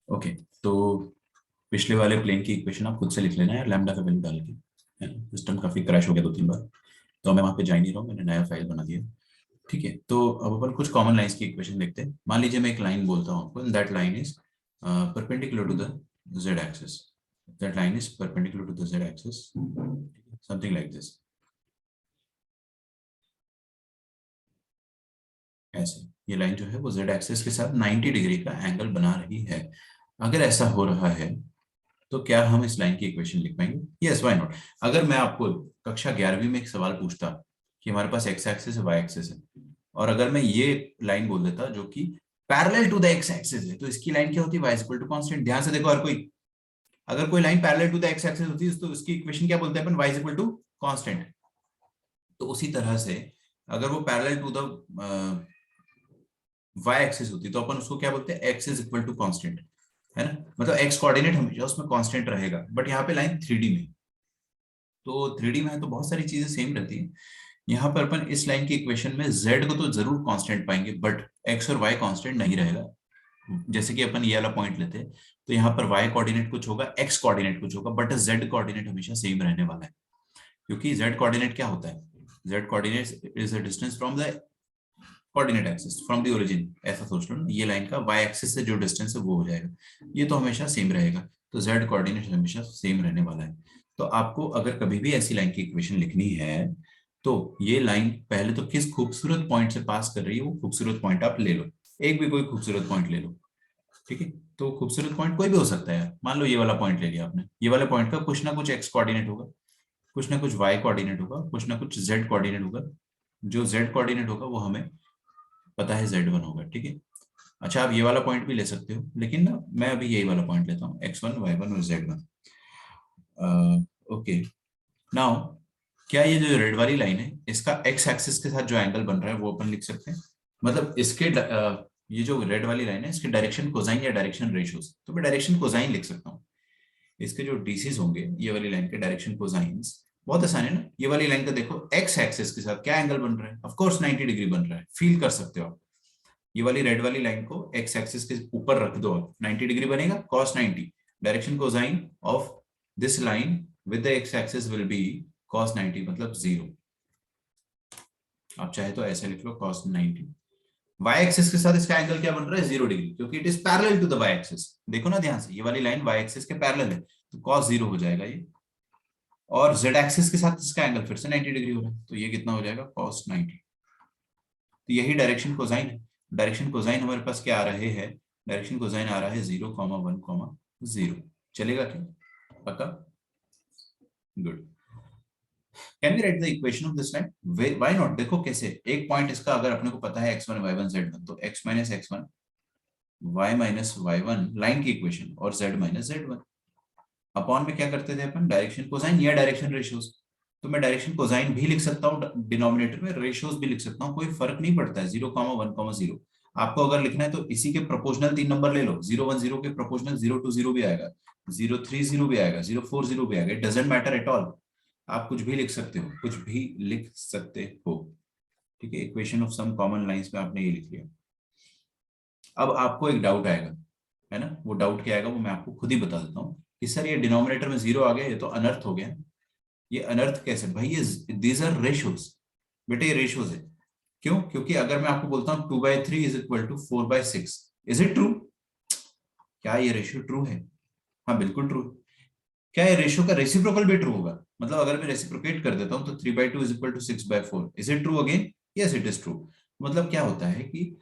Okay, तो पिछले वाले प्लेन की इक्वेशन आप खुद से लिख लेना है लैम्डा का वैल्यू डाल के, है ना। सिस्टम काफी क्रैश हो गया 2-3 बार, तो मैं वहां पे जा ही नहीं रहा हूँ, मैंने नया फाइल बना दिया। ठीक है, तो अब अपन कुछ कॉमन लाइंस की इक्वेशन देखते हैं। मान लीजिए मैं एक लाइन बोलता हूँ आपको, that line is perpendicular to the Z axis. That line is perpendicular to the Z axis, something like this. ऐसे ये लाइन जो है वो जेड एक्सिस के साथ 90 डिग्री का एंगल बना रही है। अगर ऐसा हो रहा है तो क्या हम इस लाइन की इक्वेशन लिख पाएंगे? Yes, why not. अगर मैं आपको कक्षा 11वीं में एक सवाल पूछता कि हमारे पास एक्स एक्सिस है, वाई एक्सिस है, और अगर मैं ये लाइन बोल देता जो कि parallel to the x axis है, तो इसकी लाइन क्या होती है? Y equal to constant. ध्यान से देखो, हर कोई अगर कोई line parallel to the x axis होती है तो इसकी इक्वेशन क्या बोलते हैं अपन? वाई इक्वल टू कांस्टेंट। तो उसी तरह से अगर वो parallel to the Y axis होती तो अपन उसको क्या बोलते हैं? X is equal to constant, है ना। मतलब एक्स कोऑर्डिनेट हमेशा उसमें कांस्टेंट रहेगा, बट यहाँ पे लाइन 3D में, तो 3D में है तो बहुत सारी चीजें सेम रहती है। यहाँ पर अपन इस लाइन की इक्वेशन में z को तो जरूर कांस्टेंट पाएंगे, बट x और y कांस्टेंट नहीं रहेगा। जैसे कि अपन ये वाला पॉइंट लेते हैं, तो यहाँ पर y कोऑर्डिनेट कुछ होगा, x कोऑर्डिनेट कुछ होगा, बट z कोऑर्डिनेट हमेशा सेम रहने वाला है। क्योंकि z कोऑर्डिनेट क्या होता है? z coordinate is the distance from the coordinate axis, from the origin. ऐसा सोच लो ना, ये लाइन का y एक्सिस से जो डिस्टेंस है वो हो जाएगा, ये तो हमेशा सेम रहेगा। तो z कोऑर्डिनेट हमेशा सेम रहने वाला है। तो आपको अगर कभी भी ऐसी लाइन की इक्वेशन लिखनी है, तो ये लाइन पहले तो किस खूबसूरत पॉइंट से पास कर रही है, वो खूबसूरत पॉइंट आप ले लो। एक भी कोई खूबसूरत पॉइंट ले लो, ठीक है। तो खूबसूरत पॉइंट कोई भी हो सकता है। मान लो ये वाला पॉइंट ले लिया आपने, ये वाले पॉइंट का कुछ ना कुछ एक्स कोऑर्डिनेट होगा, कुछ ना कुछ वाई कोऑर्डिनेट होगा, कुछ ना कुछ जेड कोऑर्डिनेट होगा। जो जेड कोऑर्डिनेट होगा वो हमें पता है Z1 होगा, ठीक है। अच्छा, आप ये वाला पॉइंट भी ले सकते हो, लेकिन ना मैं अभी यही वाला पॉइंट लेता हूँ, x1 y1 और z1। ओके, नाउ क्या ये जो रेड वाली लाइन है, इसका x एक्सिस के साथ जो एंगल बन रहा है वो अपन लिख सकते हैं? मतलब इसके ये जो रेड वाली लाइन है, इसके डायरेक्शन कोसाइन या डायरेक्शन रेशियोज, तो मैं डायरेक्शन कोसाइन लिख सकता हूँ। इसके जो डीसीज होंगे ये वाली लाइन के डायरेक्शन कोसाइंस, बहुत आसान है ना। ये वाली लाइन का देखो, x एक्सिस के साथ क्या एंगल बन रहा है? ऑफ कोर्स 90 डिग्री बन रहा है, फील कर सकते हो आप। ये वाली रेड वाली लाइन को एक्स एक्सिस के ऊपर रख दो आप, 90 डिग्री बनेगा, cos 90। Direction cosine of this line with the x axis will be cos 90, मतलब 0। आप चाहे तो ऐसे लिख लो, cos 90। वाई एक्सिस के साथ इसका एंगल क्या बन रहा है? 0 डिग्री, क्योंकि it is parallel to the Y axis. देखो ना ध्यान से, ये वाली लाइन वाई एक्सिस के पैरेलल है, तो cos 0 हो जाएगा ये। और जेड एक्सिस के साथ इसका एंगल फिर से 90 डिग्री हो रहा है, तो ये कितना हो जाएगा? cos 90। तो यही डायरेक्शन कोसाइन है। डायरेक्शन कोसाइन हमारे पास क्या आ रहे हैं? डायरेक्शन कोसाइन आ रहा है 0,1,0। चलेगा क्या? पक्का? Good. Can we write the equation of this line? Why not. देखो कैसे, एक पॉइंट इसका अगर अपने को पता है x1 y1 z1, तो x minus x1 y minus y1 line की इक्वेशन, और z माइनस z1 अपॉन में क्या करते थे अपन? डायरेक्शन कोसाइन या डायरेक्शन रेशियोज। तो मैं डायरेक्शन कोसाइन भी लिख सकता हूँ डिनोमिनेटर में, रेशियोज भी लिख सकता हूँ, कोई फर्क नहीं पड़ता है। 0,1,0 आपको अगर लिखना है तो इसी के प्रोपोर्शनल 3 नंबर ले लो। 0,1,0 के प्रोपोर्शनल 0,2,0 भी आएगा, 0,3,0 भी आएगा, 0,4,0 भी आएगा, it doesn't matter at all. आप कुछ भी लिख सकते हो, कुछ भी लिख सकते हो, ठीक है। Equation of some common lines में आपने ये लिख लिया। अब आपको एक डाउट आएगा, है ना। वो डाउट क्या आएगा वो मैं आपको खुद ही बता देता हूँ कि सर ये डिनोमिनेटर में 0 आ गया, ये तो अनर्थ हो गया। ये अनर्थ कैसे भाई? ये दीज आर रेशियोज, बेटे ये रेशियोज है। क्यों? क्योंकि अगर मैं आपको बोलता हूँ 2/3 is equal to 4/6, is it true? क्या ये रेशियो ट्रू है? हाँ बिल्कुल ट्रू। क्या ये रेशियो का रेसिप्रोकल भी ट्रू होगा? मतलब अगर मैं रेसिप्रोकेट कर देता हूँ तो 3/2 is equal to 6/4, is it true again? Yes it is true. मतलब क्या होता है कि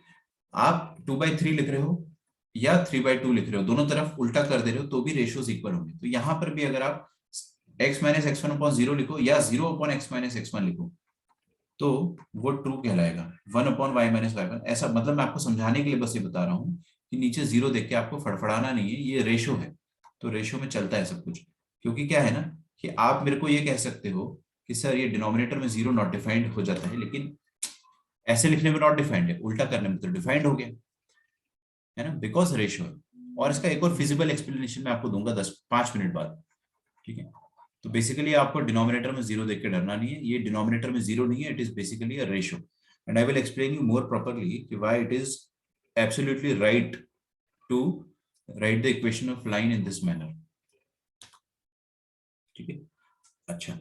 आप 2/3 लिख रहे हो या 3/2 लिख रहे हो, दोनों तरफ उल्टा कर दे रहे हो तो भी रेशियोज इक्वल होंगे। तो यहां पर भी अगर आप x minus x one upon 0 लिखो या 0 अपॉन x माइनस x1 लिखो, तो वो ट्रू कहलाएगा। 1/y-y1, ऐसा मतलब मैं आपको समझाने के लिए बस ये बता रहा हूँ कि नीचे 0 देख के आपको फड़फड़ाना नहीं है, ये रेशो है। तो रेशो में चलता है सब कुछ। क्योंकि क्या है ना कि आप मेरे को ये कह सकते हो कि सर ये डिनोमिनेटर में 0 नॉट डिफाइंड हो जाता है, लेकिन ऐसे लिखने में नॉट डिफाइंड है, उल्टा करने में तो डिफाइंड हो गया, है ना, बिकॉज रेशियो है। और इसका एक और फिजिबल एक्सप्लेनेशन मैं आपको दूंगा 5 मिनट बाद, ठीक है। तो बेसिकली आपको डिनोमिनेटर में 0 देख के डरना नहीं है, ये डिनोमिनेटर में 0 नहीं है, it is basically a ratio. And I will explain you more properly कि why it is absolutely right to write the equation of line in this manner. ठीक है। अच्छा,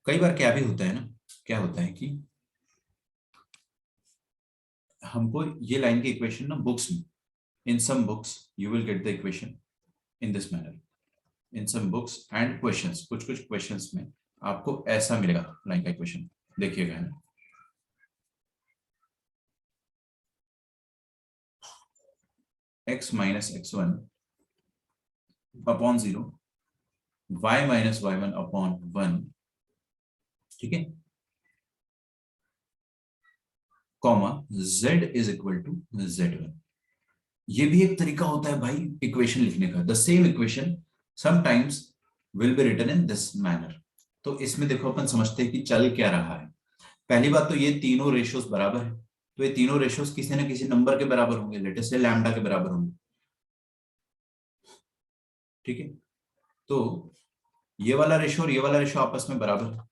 कई बार क्या भी होता है ना, क्या होता है कि हमको ये लाइन की इक्वेशन ना बुक्स में, in some books you will get the equation in this manner, in some books and questions, कुछ कुछ क्वेश्चंस में आपको ऐसा मिलेगा लाइन का इक्वेशन। देखिएगा है ना, x minus x1 upon 0, y minus y1 upon 1, ठीक है, comma z is equal to z1। ये भी एक तरीका होता है भाई इक्वेशन लिखने का। The same equation sometimes will be written in this manner. तो इसमें देखो अपन समझते हैं कि चल क्या रहा है। पहली बात तो ये तीनों रेशियोज बराबर है, तो ये तीनों रेशियोज किसी ना किसी नंबर के बराबर होंगे, लेट अस से लैम्डा के बराबर होंगे। ठीक है, तो ये वाला रेशियो और ये वाला रेशियो आपस में बराबर है,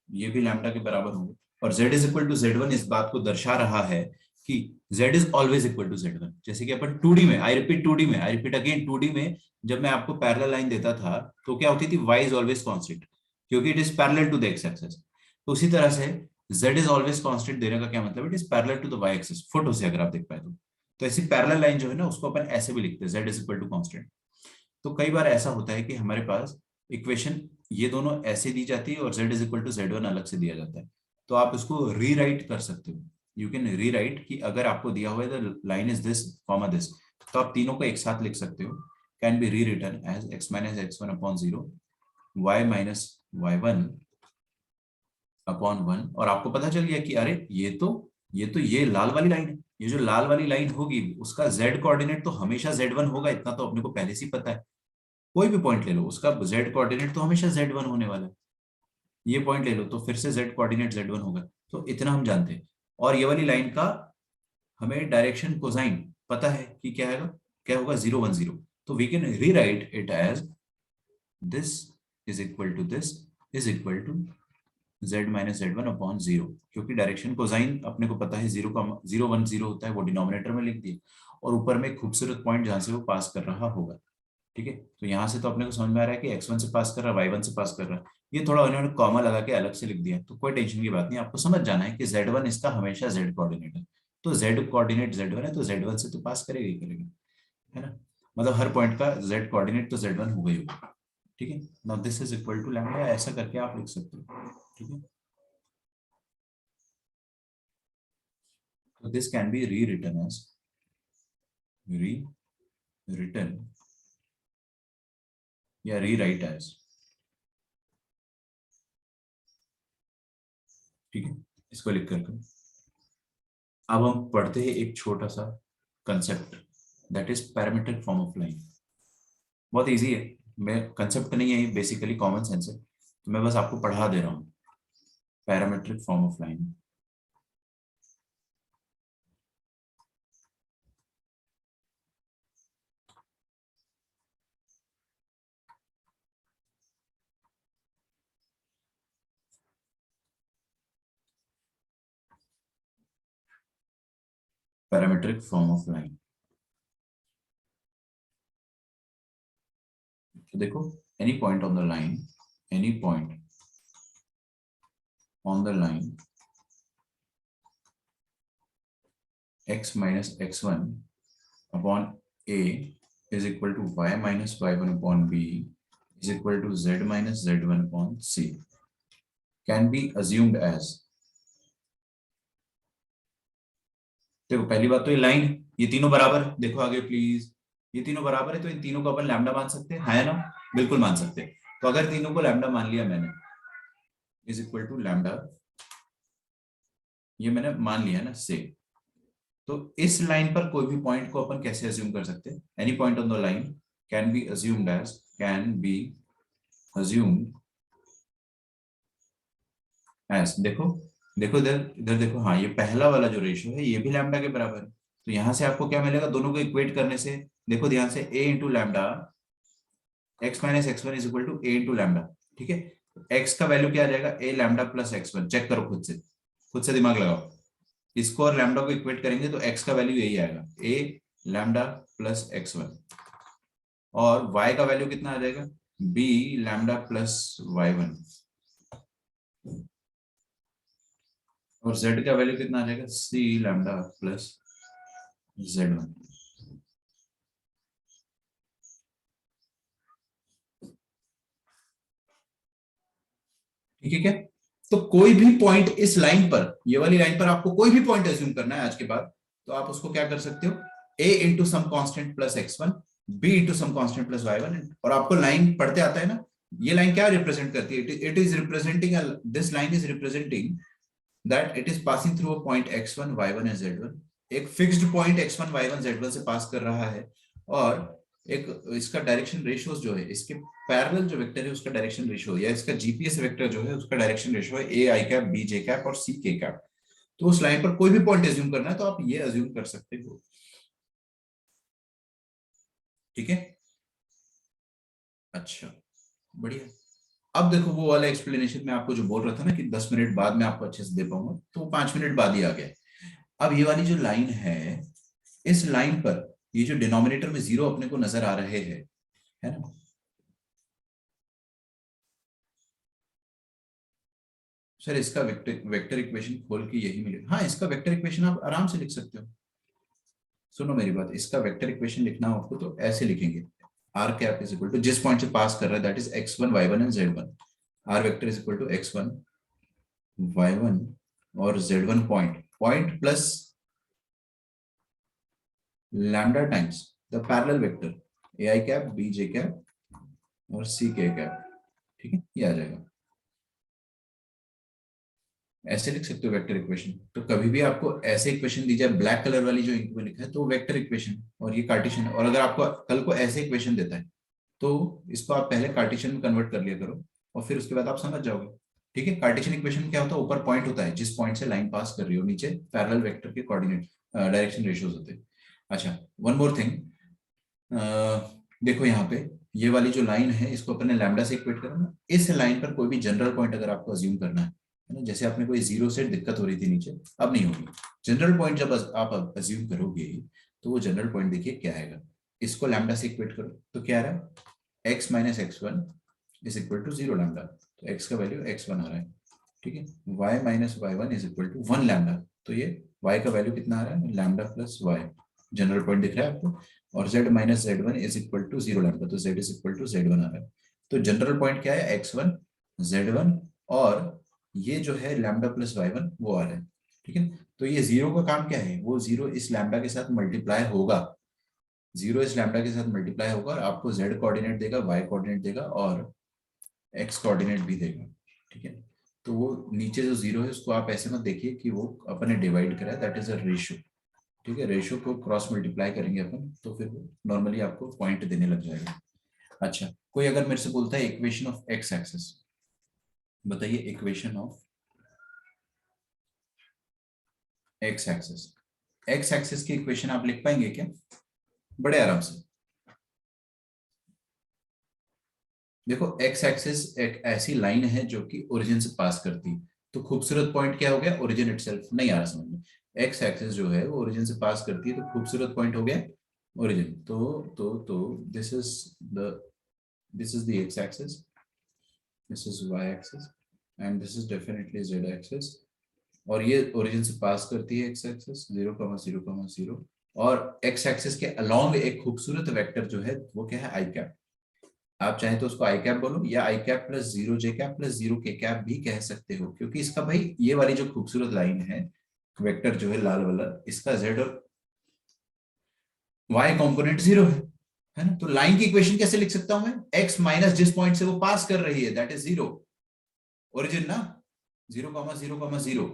ये भी लैम्डा के बराबर होंगे। और z is equal to z1 इस बात को दर्शा रहा है कि z is always equal to z1। जैसे कि अपन 2D में, आई रिपीट 2D में, आई रिपीट अगेन 2D में जब मैं आपको पैरेलल लाइन देता था तो क्या होती थी, y इज ऑलवेज कांस्टेंट, क्योंकि it is parallel to the x axis. तो उसी तरह से z इज ऑलवेज कांस्टेंट देने का क्या मतलब, it is parallel to the y axis, photo से अगर आप देख पाए तो ऐसी पैरेलल लाइन जो है ना उसको अपन ऐसे भी लिखते हैं, z is equal to constant. तो कई बार ऐसा होता है कि हमारे पास इक्वेशन ये दोनों ऐसे दी जाती है और z is equal to z1 अलग से दिया जाता है। तो आप इसको रीराइट कर सकते हो, यू कैन रीराइट कि अगर आपको दिया हुआ है the line is this comma this, तो आप तीनों को एक साथ लिख सकते हो। Can be rewritten as x minus x1 upon 0, y minus y1 upon 1। और आपको पता चल गया कि अरे ये लाल वाली लाइन है, ये जो लाल वाली लाइन होगी उसका z कोऑर्डिनेट तो हमेशा z1 होगा, इतना तो अपने को पहले से ही पता है। कोई भी पॉइंट ले लो, उसका z कोऑर्डिनेट तो हमेशा z1 होने वाला है। ये पॉइंट ले लो तो फिर से z कोऑर्डिनेट z1 होगा, तो इतना हम जानते हैं। और ये वाली लाइन का हमें डायरेक्शन कोसाइन पता है कि क्या है, क्या होगा, 0 1 0। तो we can rewrite it as this is equal to this is equal to z minus z1 upon 0, क्योंकि डायरेक्शन कोसाइन अपने को पता है 0 1 0 होता है, वो डिनोमिनेटर में लिख दिए, और ऊपर में एक खूबसूरत पॉइंट जहां से वो पास कर रहा होगा। ठीक है, तो यहां से तो अपने को समझ में आ रहा है कि x1 से पास कर रहा है, y1 से पास कर रहा है। ये थोड़ा उन्होंने कॉमा लगा के अलग से लिख दिया, तो कोई टेंशन की बात नहीं, आपको समझ जाना है कि z1 इसका हमेशा z कोऑर्डिनेट है। तो z कोऑर्डिनेट z1 है तो z1 से तो पास करेगा ही करेगा, है ना। मतलब हर पॉइंट का z कोऑर्डिनेट तो z1 होगा ही होगा। ठीक है, now this is equal to lambda, ऐसा करके आप लिख सकते हो। ठीक है, तो this can be rewritten as rewritten या रीराइट एज। ठीक है, इसको लिख करके अब हम पढ़ते हैं एक छोटा सा concept, that is parametric form of line. बहुत इजी है, मैं कंसेप्ट नहीं है, बेसिकली कॉमन सेंस है, तो मैं बस आपको पढ़ा दे रहा हूँ। Parametric form of line, parametric form of line. तो देखो, any point on the line, any point on the line x minus x1 upon a is equal to y minus y1 upon b is equal to z minus z1 upon c can be assumed as। देखो पहली बात तो ये line है, ये तीनों बराबर है, देखो आगे प्लीज, ये तीनों बराबर है तो इन तीनों को अपन लैम्डा मान सकते हैं, है ना, बिल्कुल मान सकते हैं। तो अगर तीनों को लैम्डा मान लिया मैंने, इज इक्वल टू लैम्डा, ये मैंने मान लिया ना से, तो इस लाइन पर कोई भी पॉइंट को अपन कैसे अज्यूम कर सकते हैं, any point on the line can be assumed as, can be assumed as, देखो देखो इधर इधर देखो, हाँ ये पहला वाला जो रेशियो है ये भी लैम्डा के बराबर है। तो यहां से आपको क्या मिलेगा, दोनों को इक्वेट करने से, देखो ध्यान से, a into lambda x minus x1 is equal to a into lambda. ठीक है, x का वैल्यू क्या आ जाएगा, a lambda plus x1, check करो खुद से दिमाग लगाओ। इसको और लैम्डा को इक्वेट करेंगे तो x का वैल्यू यही आएगा, a लैम्डा प्लस x1। और y का वैल्यू कितना आ जाएगा, b लैम्डा प्लस y1, और z का वैल्यू कितना आ जाएगा, c लैम्डा प्लस z1। ठीक है क्या? तो कोई भी पॉइंट इस लाइन पर, ये वाली लाइन पर आपको कोई भी पॉइंट एज्यूम करना है आज के बाद, तो आप उसको क्या कर सकते हो, a into some constant plus x1, b into some constant plus y1, और आपको लाइन पढ़ते आता है ना, ये लाइन क्या रिप्रेजेंट करती है, it is representing, this line is representing that it is passing through a point x1 y1 and z1, एक fixed point x1 y1 z1 से पास कर रहा है, और एक इसका डायरेक्शन रेशियोज जो है, इसके पैरेलल जो वेक्टर है उसका डायरेक्शन रेशियो, या इसका जीपीएस वेक्टर जो है उसका डायरेक्शन रेशियो है ए आई कैप, बी जे कैप और सी के कैप। तो उस लाइन पर कोई भी पॉइंट एज्यूम करना है तो आप ये एज्यूम कर सकते हो। ठीक है, अच्छा, बढ़िया। अब देखो वो वाला एक्सप्लेनेशन मैं आपको जो बोल रहा था ना कि 10 मिनट बाद में आपको अच्छे से दे पाऊंगा, तो वो 5 मिनट बाद ही आ गया। अब ये वाली जो लाइन है, इस लाइन पर ये जो डिनोमिनेटर में जीरो अपने को नजर आ रहे हैं, है ना, सर इसका वेक्टर वेक्टर इक्वेशन खोल के यही मिलेगा, हाँ इसका वेक्टर इक्वेशन आप आराम से लिख सकते हो। सुनो मेरी बात, इसका वेक्टर इक्वेशन लिखना हो आपको तो ऐसे लिखेंगे, r cap is equal to जिस पॉइंट से पास कर रहा है that is x1 y1 and z1, r vector is equal to x1 y1 और z1 point, point plus lambda times the parallel vector a I cap, b J cap और सी के cap. ठीक है, ये आ जाएगा, ऐसे लिख सकते हो वेक्टर इक्वेशन। तो कभी भी आपको ऐसे इक्वेशन दी जाए, ब्लैक कलर वाली जो इंक में लिखा है तो वेक्टर इक्वेशन, और ये कार्टेशियन है। और अगर आपको कल को ऐसे इक्वेशन देता है तो इसको आप पहले कार्टेशियन में कन्वर्ट कर लिया करो, और फिर उसके बाद आप समझ जाओगे। ठीक है, कार्टेशियन इक्वेशन क्या होता है, ऊपर पॉइंट होता है जिस पॉइंट से लाइन पास कर रही हो, नीचे पैरेलल वेक्टर के कोऑर्डिनेट डायरेक्शन रेशियोज होते हैं। अच्छा, वन मोर थिंग, देखो यहाँ पे ये वाली जो लाइन है इसको अपने लैम्डा से इक्वेट करो ना, इस लाइन पर कोई भी जनरल पॉइंट अगर आपको अज्यूम करना है ना, जैसे आपने कोई जीरो से दिक्कत हो रही थी नीचे, अब नहीं होगी। जनरल पॉइंट जब आप अज्यूम करोगे तो वो जनरल पॉइंट देखिए क्या आएगा, इसको लैम्डा से इक्वेट करो तो क्या आ रहा है, x minus x1 is equal to 0 lambda, तो x का वैल्यू x1 आ रहा है। ठीक है, y minus y1 is equal to 1 lambda, तो ये y का वैल्यू कितना आ रहा है, lambda plus y, general point दिख रहा है आपको, और z minus z1 is equal to 0 lambda, तो z is equal to z1 आ रहा है। तो जनरल पॉइंट क्या है, x1 z1, और ये जो है लैम्डा प्लस y1 वो आ रहा है। ठीक है, तो ये जीरो का काम क्या है, वो जीरो इस लैम्डा के साथ मल्टीप्लाई होगा, जीरो इस लैम्डा के साथ मल्टीप्लाई होगा और आपको z कोऑर्डिनेट देगा, y कोऑर्डिनेट देगा और x कोऑर्डिनेट भी देगा। ठीक है, तो वो नीचे जो जीरो है उसको आप ऐसे मत देखिए कि वो अपन ने डिवाइड करा है, दैट इज अ रेशियो। ठीक है, रेशियो को क्रॉस मल्टीप्लाई करेंगे अपन तो फिर नॉर्मली आपको पॉइंट देने लग जाएगा। अच्छा, कोई अगर मेरे से बोलता है इक्वेशन ऑफ एक्स एक्सिस, बताइए equation of x axis, x axis की इक्वेशन आप लिख पाएंगे क्या, बड़े आराम से। देखो एक्स एक्सिस एक ऐसी लाइन है जो कि ओरिजिन से पास करती है, तो खूबसूरत पॉइंट क्या हो गया, ओरिजिन इटसेल्फ, नहीं आ रहा समझ में, एक्स एक्सिस जो है वो ओरिजिन से पास करती है तो खूबसूरत पॉइंट हो गया ओरिजिन। तो this is the x axis, this is y axis and this is definitely z axis, और ये ओरिजिन से पास करती है एक्स एक्सिस 0,0,0, और एक्स एक्सिस के अलोंग एक खूबसूरत वेक्टर जो है वो क्या है, आई कैप। आप चाहे तो उसको आई कैप बोलो या i cap plus 0 j cap plus 0 k cap भी कह सकते हो, क्योंकि इसका भाई ये वाली जो खूबसूरत लाइन है, वेक्टर जो है लाल वाला, इसका जेड और वाई कंपोनेंट 0 है ना, तो लाइन की इक्वेशन कैसे लिख सकता हूं मैं, एक्स माइनस जिस पॉइंट से वो पास कर रही है दैट इज 0, ओरिजिन ना, 0,0,0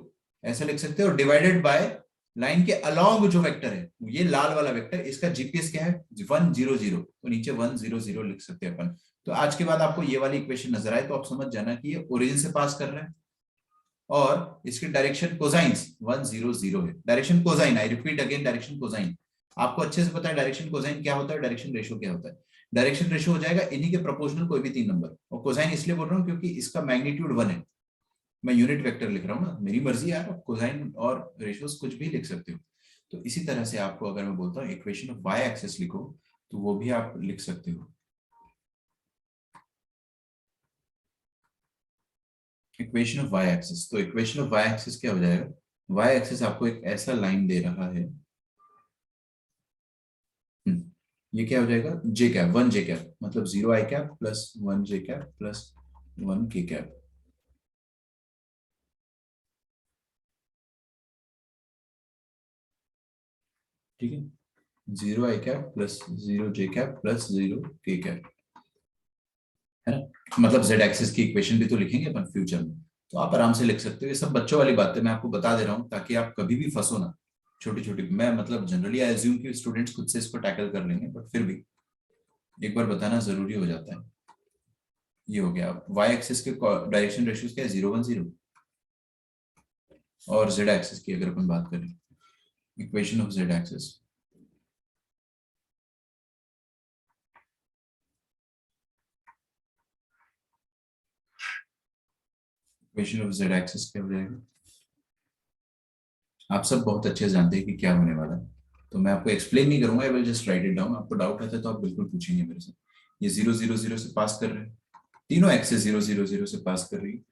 ऐसा लिख सकते हो, डिवाइडेड बाय लाइन के अलोंग जो वेक्टर है, ये लाल वाला वेक्टर, इसका जीपीएस क्या है 1,0,0, तो नीचे 1,0,0 लिख सकते हैं अपन। तो आज के बाद आपको ये वाली इक्वेशन नजर आए तो आप समझ जाना कि ये ओरिजिन से पास कर रहा है, और इसकी डायरेक्शन कोसाइंस 1,0,0 है, direction cosine, I repeat again direction cosine. आपको अच्छे से पता है डायरेक्शन कोसाइन क्या होता है, डायरेक्शन रेशियो क्या होता है, डायरेक्शन रेशियो हो जाएगा इन्हीं के प्रोपोर्शनल कोई भी 3 नंबर, और कोसाइन इसलिए बोल रहा हूँ क्योंकि इसका मैग्नीट्यूड 1 है, मैं यूनिट वेक्टर लिख रहा हूँ ना, मेरी मर्जी यार, आप कोसाइन और रेशियोस कुछ भी लिख सकते हो। तो इसी तरह से आपको अगर मैं बोलता हूँ इक्वेशन ऑफ वाई एक्सिस लिखो, तो वो भी आप लिख सकते हो। इक्वेशन ऑफ वाई एक्सिस, तो इक्वेशन ऑफ वाई एक्सिस क्या हो जाएगा, वाई एक्सिस आपको एक ऐसा लाइन दे रहा है, ये क्या हो जाएगा, जे कैप, 1 जे कैप, मतलब 0 आई कैप प्लस 1 जे कैप प्लस 1 के कैप। ठीक है, 0 आई कैप प्लस 0 जे कैप प्लस 0 के कैप, है ना। मतलब जेड एक्सिस की इक्वेशन भी तो लिखेंगे अपन फ्यूचर में, तो आप आराम से लिख सकते हो। ये सब बच्चों वाली बातें मैं आपको बता दे रहा हूँ ताकि आप कभी भी फंसो ना। छोटी छोटी, मैं मतलब जनरली आई अज्यूम कि स्टूडेंट्स खुद से इसको टैकल कर लेंगे, बट फिर भी एक बार बताना जरूरी हो जाता है। ये हो गया, वाई एक्सिस के डायरेक्शन रेशियोज क्या है, 0 1 0। और जेड एक्सिस की अगर अपन बात करें, equation of z axis, equation of z axis क्या हो जाएगा, आप सब बहुत अच्छे से जानते हैं कि क्या होने वाला है, तो मैं आपको एक्सप्लेन नहीं करूंगा, I will just right it down. आपको डाउट रहता है तो आप बिल्कुल पूछेंगे मेरे से। ये 0 0 0 से पास कर रहे हैं, तीनों एक्सेस 0 0 0 से पास कर रही है,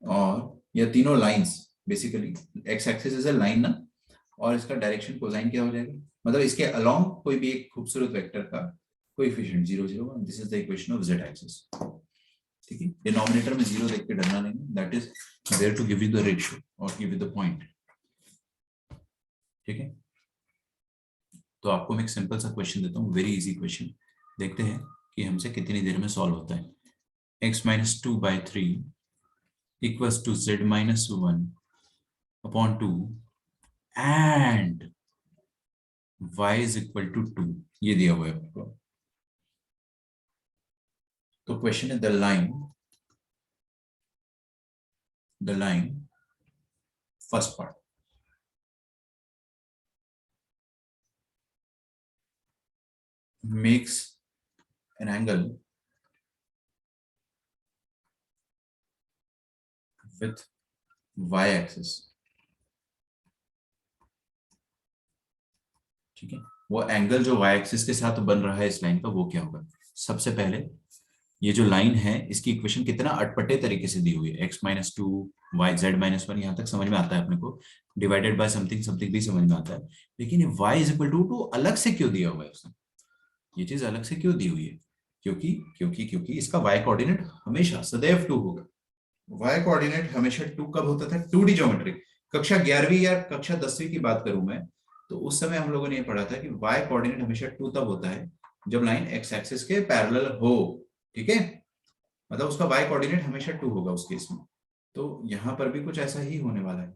और ये तीनों lines basically, x axis is a line ना, और इसका डायरेक्शन कोसाइन क्या हो जाएगा, मतलब इसके अलोंग कोई भी एक खूबसूरत वेक्टर का coefficient 0 0 1, this is the equation of z axis. ठीक है, डिनोमिनेटर में 0 देख के डरना नहीं, that is there to give you the ratio और गिव यू द पॉइंट। ठीक है, तो आपको मैं एक सिंपल सा क्वेश्चन देता हूँ, वेरी इजी क्वेश्चन, देखते हैं कि हमसे कितनी देर में सॉल्व होता है। x-2/3 equals to z-1 upon 2 and y is equal to 2, ये दिया हुआ है आपको। तो क्वेश्चन है the line first part makes an angle with y axis। ठीक है, वो एंगल जो y एक्सिस के साथ बन रहा है इस लाइन का, वो क्या होगा। सबसे पहले ये जो लाइन है इसकी इक्वेशन कितना अटपटे तरीके से दी हुई है, x-2 y z-1, यहां तक समझ में आता है अपने को, डिवाइडेड बाय समथिंग समथिंग भी समझ में आता है, लेकिन ये y इज इक्वल टू 2 अलग से क्यों दिया हुआ है उसने, ये चीज अलग से क्यों दी हुई है, क्योंकि क्योंकि क्योंकि इसका y कोऑर्डिनेट हमेशा सदैव 2 होगा। y कोऑर्डिनेट हमेशा 2 कब होता था, 2D ज्योमेट्री, कक्षा 11वीं या कक्षा 10वीं की बात करूं मैं, तो उस समय हम लोगों ने ये पढ़ा था कि y कोऑर्डिनेट हमेशा 2 तब होता है जब लाइन x एक्सिस के पैरेलल हो। ठीक है, मतलब उसका y कोऑर्डिनेट हमेशा 2 होगा उस केस में, तो यहां पर भी कुछ ऐसा ही होने वाला है।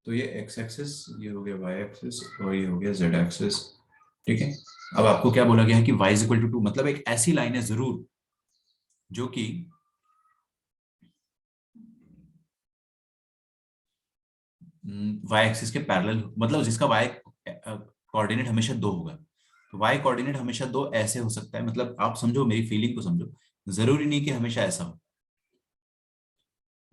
तो ये x एक्सिस, ये हो गया y एक्सिस, और ये हो गया z एक्सिस। ठीक है, अब आपको क्या बोला गया है कि y इज इक्वल टू 2, मतलब एक ऐसी लाइन है जरूर जो कि y एक्सिस के पैरेलल, मतलब जिसका y कोऑर्डिनेट हमेशा 2 होगा। तो y कोऑर्डिनेट हमेशा 2 ऐसे हो सकता है, मतलब आप समझो मेरी फीलिंग को समझो, जरूरी नहीं कि हमेशा ऐसा हो।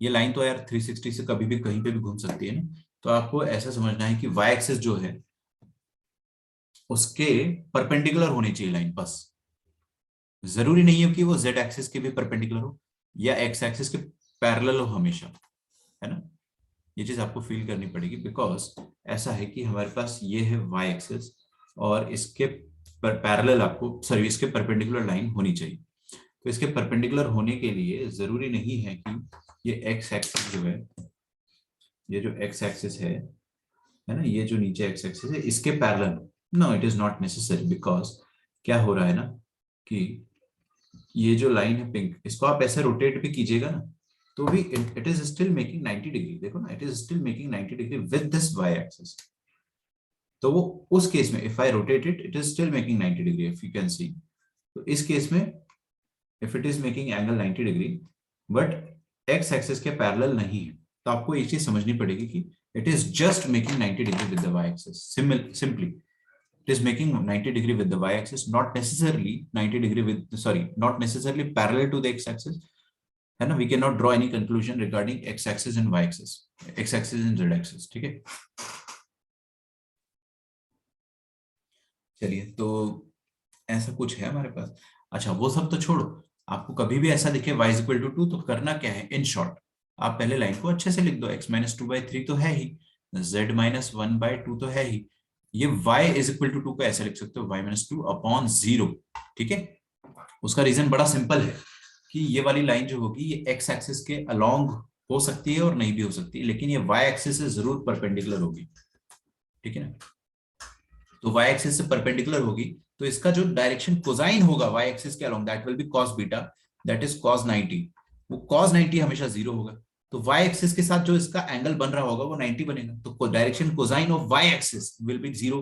ये लाइन तो यार 360 से कभी भी कहीं पे भी घूम सकती है ना, तो आपको ऐसा समझना है कि y एक्सिस जो है उसके परपेंडिकुलर होनी चाहिए लाइन, बस। जरूरी नहीं है कि वो z एक्सिस के भी परपेंडिकुलर हो या x एक्सिस के पैरेलल हो हमेशा, है ना। ये चीज आपको फील करनी पड़ेगी, बिकॉज ऐसा है कि हमारे पास ये है y एक्सिस और इसके पैरेलल आपको, सॉरी, इसके परपेंडिकुलर लाइन होनी चाहिए। तो इसके परपेंडिकुलर होने के लिए जरूरी नहीं है कि ये x एक्सिस जो है, ये जो x एक्सिस है ना, ये जो नीचे x एक्सिस है इसके parallel, no it is not necessary, because क्या हो रहा है ना कि ये जो लाइन है पिंक, इसको आप ऐसे रोटेट भी कीजिएगा ना तो भी it is still making 90 degree, देखो ना, it is still making 90 degree with this y axis. तो वो उस केस में if I rotate it, it is still making 90 degree, if you can see. तो इस केस में if it is making angle 90 degree but x axis के parallel नहीं है, तो आपको एक चीज समझनी पड़ेगी कि it is just making 90 degree with the y axis, simply it is making 90 degree with the y-axis, not necessarily 90 degree with, sorry, not necessarily parallel to the x-axis, है ना, we can not draw any conclusion regarding x axis and y axis, x axis and z axis, ठीक है। चलिए, तो ऐसा कुछ है हमारे पास। अच्छा, वो सब तो छोड़ो, आपको कभी भी ऐसा दिखे y इज इक्वल टू 2, तो करना क्या है, इन शॉर्ट आप पहले लाइन को अच्छे से लिख दो, x माइनस 2/3 तो है ही, z माइनस 1/2 तो है ही, ये y इज इक्वल टू 2 को ऐसे लिख सकते हो, y माइनस 2/0, ठीक है। उसका रीजन बड़ा सिंपल है कि ये वाली लाइन जो होगी ये x एक्सिस के अलोंग हो सकती है और नहीं भी हो सकती है, लेकिन ये y एक्सिस से जरूर परपेंडिकुलर होगी, ठीक है ना। तो y एक्सिस से परपेंडिकुलर होगी, तो इसका जो डायरेक्शन कोसाइन होगा y एक्सिस के along, that will B cos beta, that is cos 90। वो cos 90 हमेशा जीरो होगा, तो y एक्सिस के साथ जो इसका एंगल बन रहा होगा वो 90 बनेगा, तो direction cosine of y axis will be zero.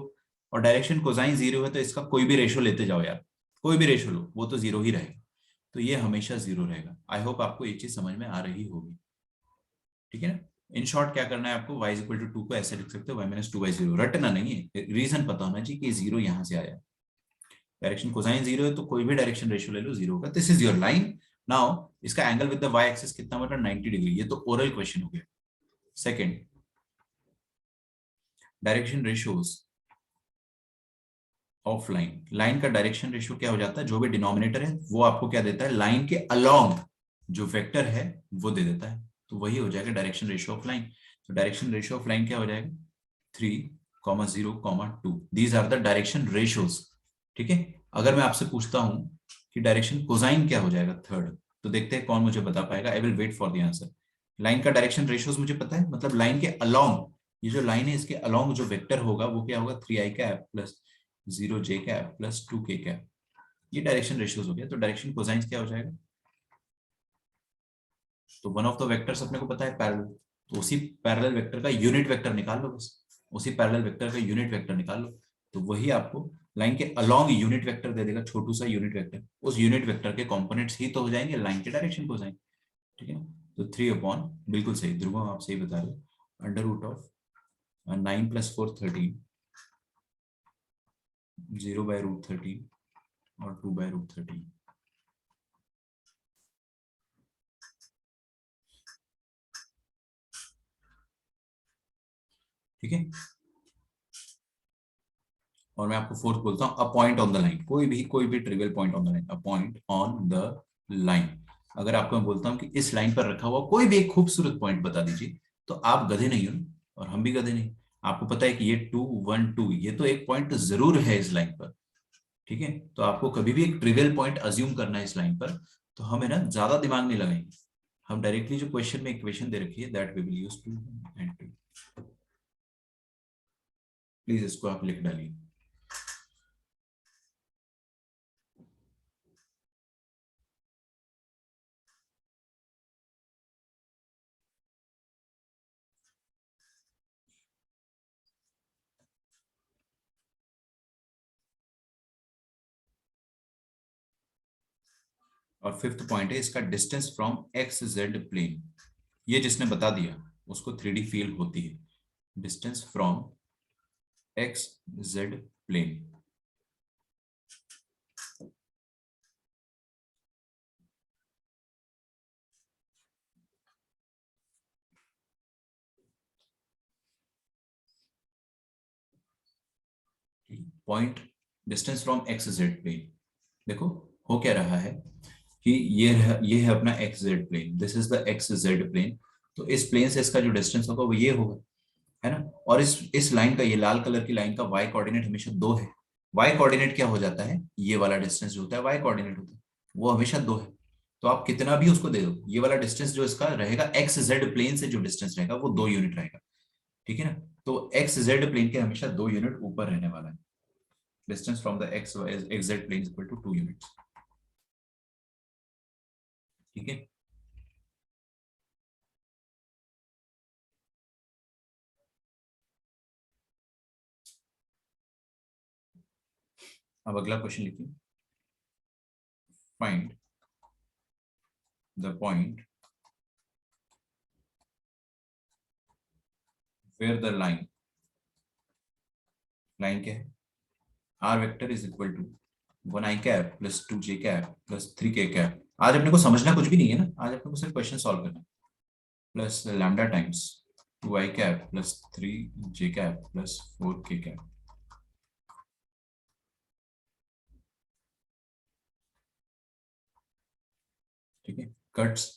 और डायरेक्शन कोसाइन जीरो है तो इसका कोई भी रेशो लेते जाओ यार, कोई भी रेशो लो वो तो जीरो ही रहेगा, तो ये हमेशा जीरो रहेगा। आई होप आपको ये चीज समझ में आ रही होगी, ठीक है ना। इन शॉर्ट क्या करना है आपको, y इज इक्वल टू 2 को ऐसे लिख सकते हो, y माइनस 2/0, रटना नहीं है, रीजन पता होना चाहिए कि जीरो यहां से आया, डायरेक्शन कोसाइन जीरो है तो कोई भी डायरेक्शन रेशियो ले लो जीरो होगा, this is your line. Now इसका angle with the y axis कितना बन रहा है, 90 डिग्री, ये तो ओरल क्वेश्चन हो गया। Second, direction ratios of line, line का डायरेक्शन रेशियो क्या हो जाता है, जो भी डिनोमिनेटर है वो आपको क्या देता है, लाइन के अलोंग जो वेक्टर है वो दे देता है, तो वही हो जाएगा डायरेक्शन रेशियो ऑफ लाइन। तो डायरेक्शन रेशियो ऑफ लाइन क्या हो जाएगा, 3,0,2, these are the direction ratios, ठीक है। अगर मैं आपसे पूछता हूं कि डायरेक्शन कोसाइन क्या हो जाएगा थर्ड, तो देखते हैं कौन मुझे बता पाएगा, I will wait for the answer. Line का डायरेक्शन रेशियोज मुझे पता है, मतलब लाइन के अलोंग, ये जो लाइन है इसके अलोंग जो वेक्टर होगा वो क्या होगा, 3i cap plus 0j cap plus 2k cap, ये डायरेक्शन रेशियोज हो गया। तो डायरेक्शन कोसाइन क्या हो जाएगा, तो वन ऑफ द वेक्टर्स अपने को पता है पैरेलल, तो उसी पैरेलल वेक्टर का यूनिट वेक्टर निकाल लो बस, उसी पैरेलल वेक्टर का यूनिट वेक्टर निकाल लो, तो वही आपको लाइन के अलोंग यूनिट वेक्टर दे देगा, छोटू सा यूनिट वेक्टर, उस यूनिट वेक्टर के कंपोनेंट्स ही तो हो जाएंगे लाइन के डायरेक्शन कोसाइन, ठीक है ना। तो 3 अपॉन, बिल्कुल सही ध्रुव, आप सही बता रहे हो, अंडर रूट ऑफ 9 + 4 13, 0/√13 और 2/√13, ठीक है। और मैं आपको फोर्थ बोलता हूं, a point on the line, कोई भी trivial point on the line, a point on the line. अगर आपको मैं बोलता हूं कि इस लाइन पर रखा हुआ कोई भी एक खूबसूरत पॉइंट बता दीजिए, तो आप गधे नहीं हो ना, और हम भी गधे नहीं। आपको पता है कि ये 2 1 2, ये तो एक पॉइंट जरूर है इस लाइन पर, ठीक है। तो आपको कभी भी एक ट्रिवियल पॉइंट अज्यूम करना है इस लाइन पर, तो हम है ना ज्यादा दिमाग नहीं लगाएंगे, हम डायरेक्टली जो क्वेश्चन में इक्वेशन दे रखी है that we will use 2 and 2, please इसको आप लिख डालिए। और फिफ्थ पॉइंट है इसका, distance from x z plane, ये जिसने बता दिया उसको 3D फील होती है, distance from x z plane. Point, distance from x z plane, देखो हो क्या रहा है कि ये है अपना x z plane, this is the x z plane, तो इस प्लेन से इसका जो डिस्टेंस होगा वो ये होगा, है ना। और इस लाइन का, ये लाल कलर की लाइन का वाई कोऑर्डिनेट हमेशा 2 है, वाई कोऑर्डिनेट क्या हो जाता है, ये वाला डिस्टेंस जो होता है वाई कोऑर्डिनेट होता है, वो हमेशा 2 है। तो आप कितना भी उसको दे दो, ये वाला डिस्टेंस जो इसका रहेगा एक्स जेड प्लेन से जो डिस्टेंस रहेगा वो 2 यूनिट रहेगा, ठीक है ना। तो एक्स जेड प्लेन के हमेशा 2 यूनिट ऊपर रहने वाला है, distance from the x z plane equal to 2 units, ठीक है। अब अगला क्वेश्चन लिखिए, find the point where the line, line क्या है, r vector is equal to 1i cap plus 2j cap plus 3k cap आज अपने को समझना कुछ भी नहीं है ना, आज अपने को सिर्फ क्वेश्चन सॉल्व करना है। Plus lambda times 2i cap plus 3j cap plus 4k cap. ठीक है, cuts